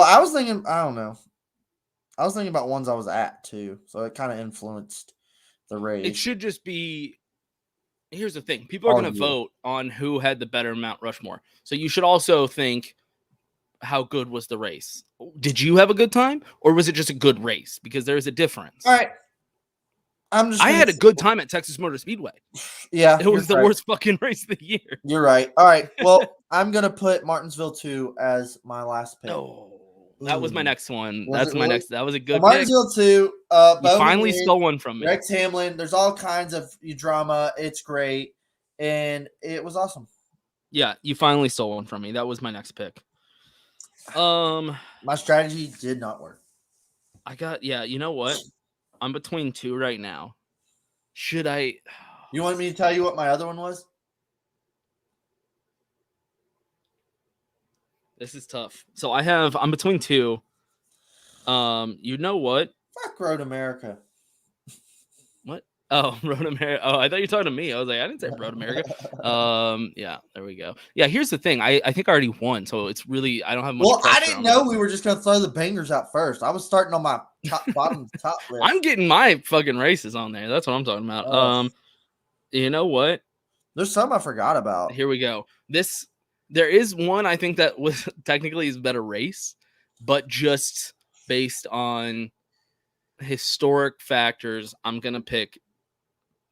I was thinking. I don't know. I was thinking about ones I was at too, so it kind of influenced the race. It should just be. Here's the thing: people are going to vote on who had the better Mount Rushmore. So you should also think, how good was the race? Did you have a good time, or was it just a good race? Because there is a difference. All right. I had a good time at Texas Motor Speedway. Yeah, it was the worst fucking race of the year. You're right. All right. Well, I'm gonna put Martinsville 2 as my last pick. Oh, that was my next one. That's my next. That was a good pick. Martinsville 2. You finally stole one from me. Rex Hamlin. There's all kinds of drama. It's great, and it was awesome. Yeah, you finally stole one from me. That was my next pick. My strategy did not work. You know what? I'm between 2 right now. Should I? You want me to tell you what my other one was? This is tough. So I'm between 2. You know what? Fuck Road America. What? Oh, Road America. Oh, I thought you were talking to me. I was like, I didn't say Road America. Yeah, there we go. Yeah, here's the thing. I think I already won, so it's really I don't have much. Well, I didn't know we were just gonna throw the bangers out first. I was starting on my bottom top list. I'm getting my fucking races on there. That's what I'm talking about. You know what? There's some I forgot about. Here we go. There is one I think that was technically is a better race, but just based on historic factors, I'm gonna pick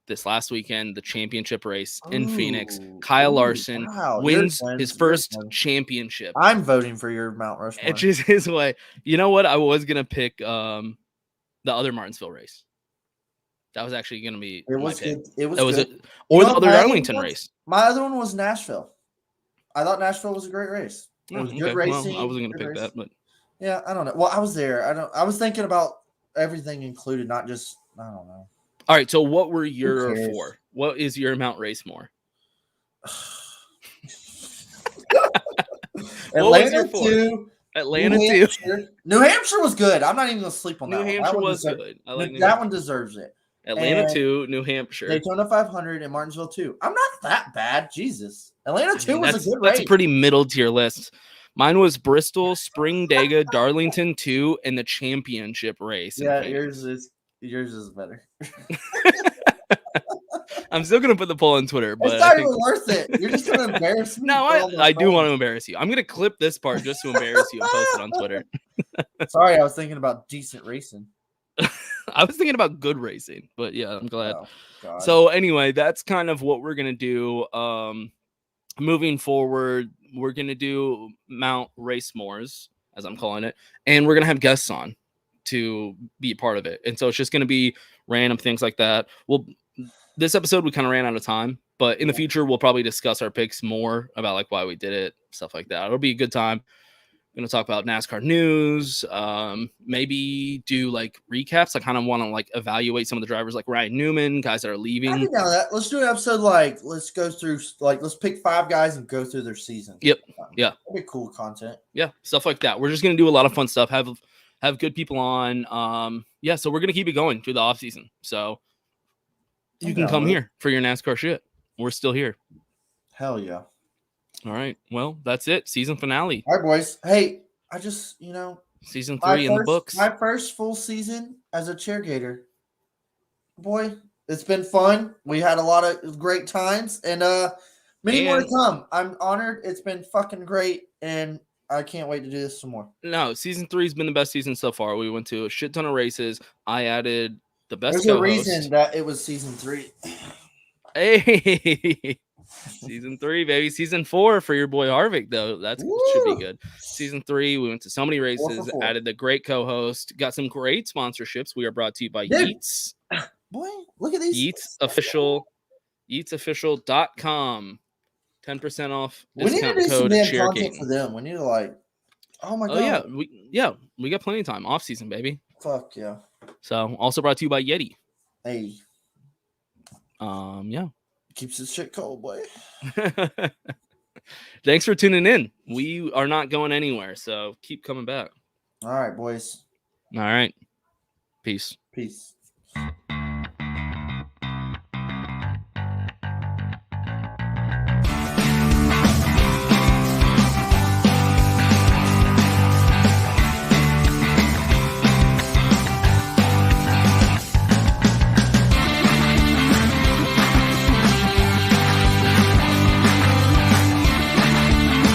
this last weekend, the championship race in Phoenix. Kyle Larson wins his first championship. I'm voting for your Mount Rushmore. It's just his way. You know what? I was gonna pick the other Martinsville race. That was actually going to be It my was pick. good. It was That was good. it. Or You the know other what my other Darlington one was? race. My other one was Nashville. I thought Nashville was a great race. It was good racing. Well, I wasn't going to good pick race. that, but Yeah, I don't know. Well, I was there. I was thinking about everything included, not just I don't know. all right. So what were Who your cares? 4? What is your Mount Racemore? What was your 4? 2. Atlanta New 2. Hampshire. New Hampshire was good. I'm not even gonna sleep on New that one. Hampshire That one was deserves, good. I like New that Hampshire. one deserves it. Atlanta And 2, New Hampshire. Daytona 500 and Martinsville 2. I'm not that bad. Jesus. Atlanta 2 was a good race. That's a pretty middle tier list. Mine was Bristol, Springdega, Darlington 2, and the championship race. Yeah, yours is better. I'm still gonna put the poll on Twitter, but it's not even worth it. You're just gonna embarrass me. No, I do want to embarrass you. I'm gonna clip this part just to embarrass you and post it on Twitter. Sorry, I was thinking about decent racing. I was thinking about good racing, but yeah, I'm glad. Oh, God. So anyway, that's kind of what we're gonna do. Moving forward, we're gonna do Mount Racemores, as I'm calling it, and we're gonna have guests on to be a part of it. And so it's just gonna be random things like that. This episode we kind of ran out of time, but in the future we'll probably discuss our picks more about like why we did it, stuff like that. It'll be a good time. We're gonna talk about NASCAR news, maybe do like recaps. I kind of want to like evaluate some of the drivers, like Ryan Newman, guys that are leaving. Let's do an episode let's go through let's pick 5 guys and go through their season. Yep. Yeah. That'd be cool content. Yeah, stuff like that. We're just gonna do a lot of fun stuff. Have good people on. Yeah, so we're gonna keep it going through the off season. So you can come here for your NASCAR shit. We're still here. Hell yeah. All right. Well, that's it. Season finale. All right, boys. Hey, I just, season 3 in the books. My first full season as a Chairgator. Boy, it's been fun. We had a lot of great times and many more to come. I'm honored. It's been fucking great and I can't wait to do this some more. No, season 3 has been the best season so far. We went to a shit ton of races. I added the best There's a reason that it was season 3. Hey, season 3, baby. Season 4 for your boy Harvick, though. That should be good. Season 3, we went to so many races, added the great co-host, got some great sponsorships. We are brought to you by Yeats. Boy, look at these. Yeats Official, YeatsOfficial.com. 10% off discount code Chairgatin. For them. We need to oh my god. Yeah, we got plenty of time. Off season, baby. Fuck yeah. So also brought to you by Yeti. Hey. Yeah. Keeps this shit cold, boy. Thanks for tuning in. We are not going anywhere, so keep coming back. All right, boys. All right. Peace. Peace.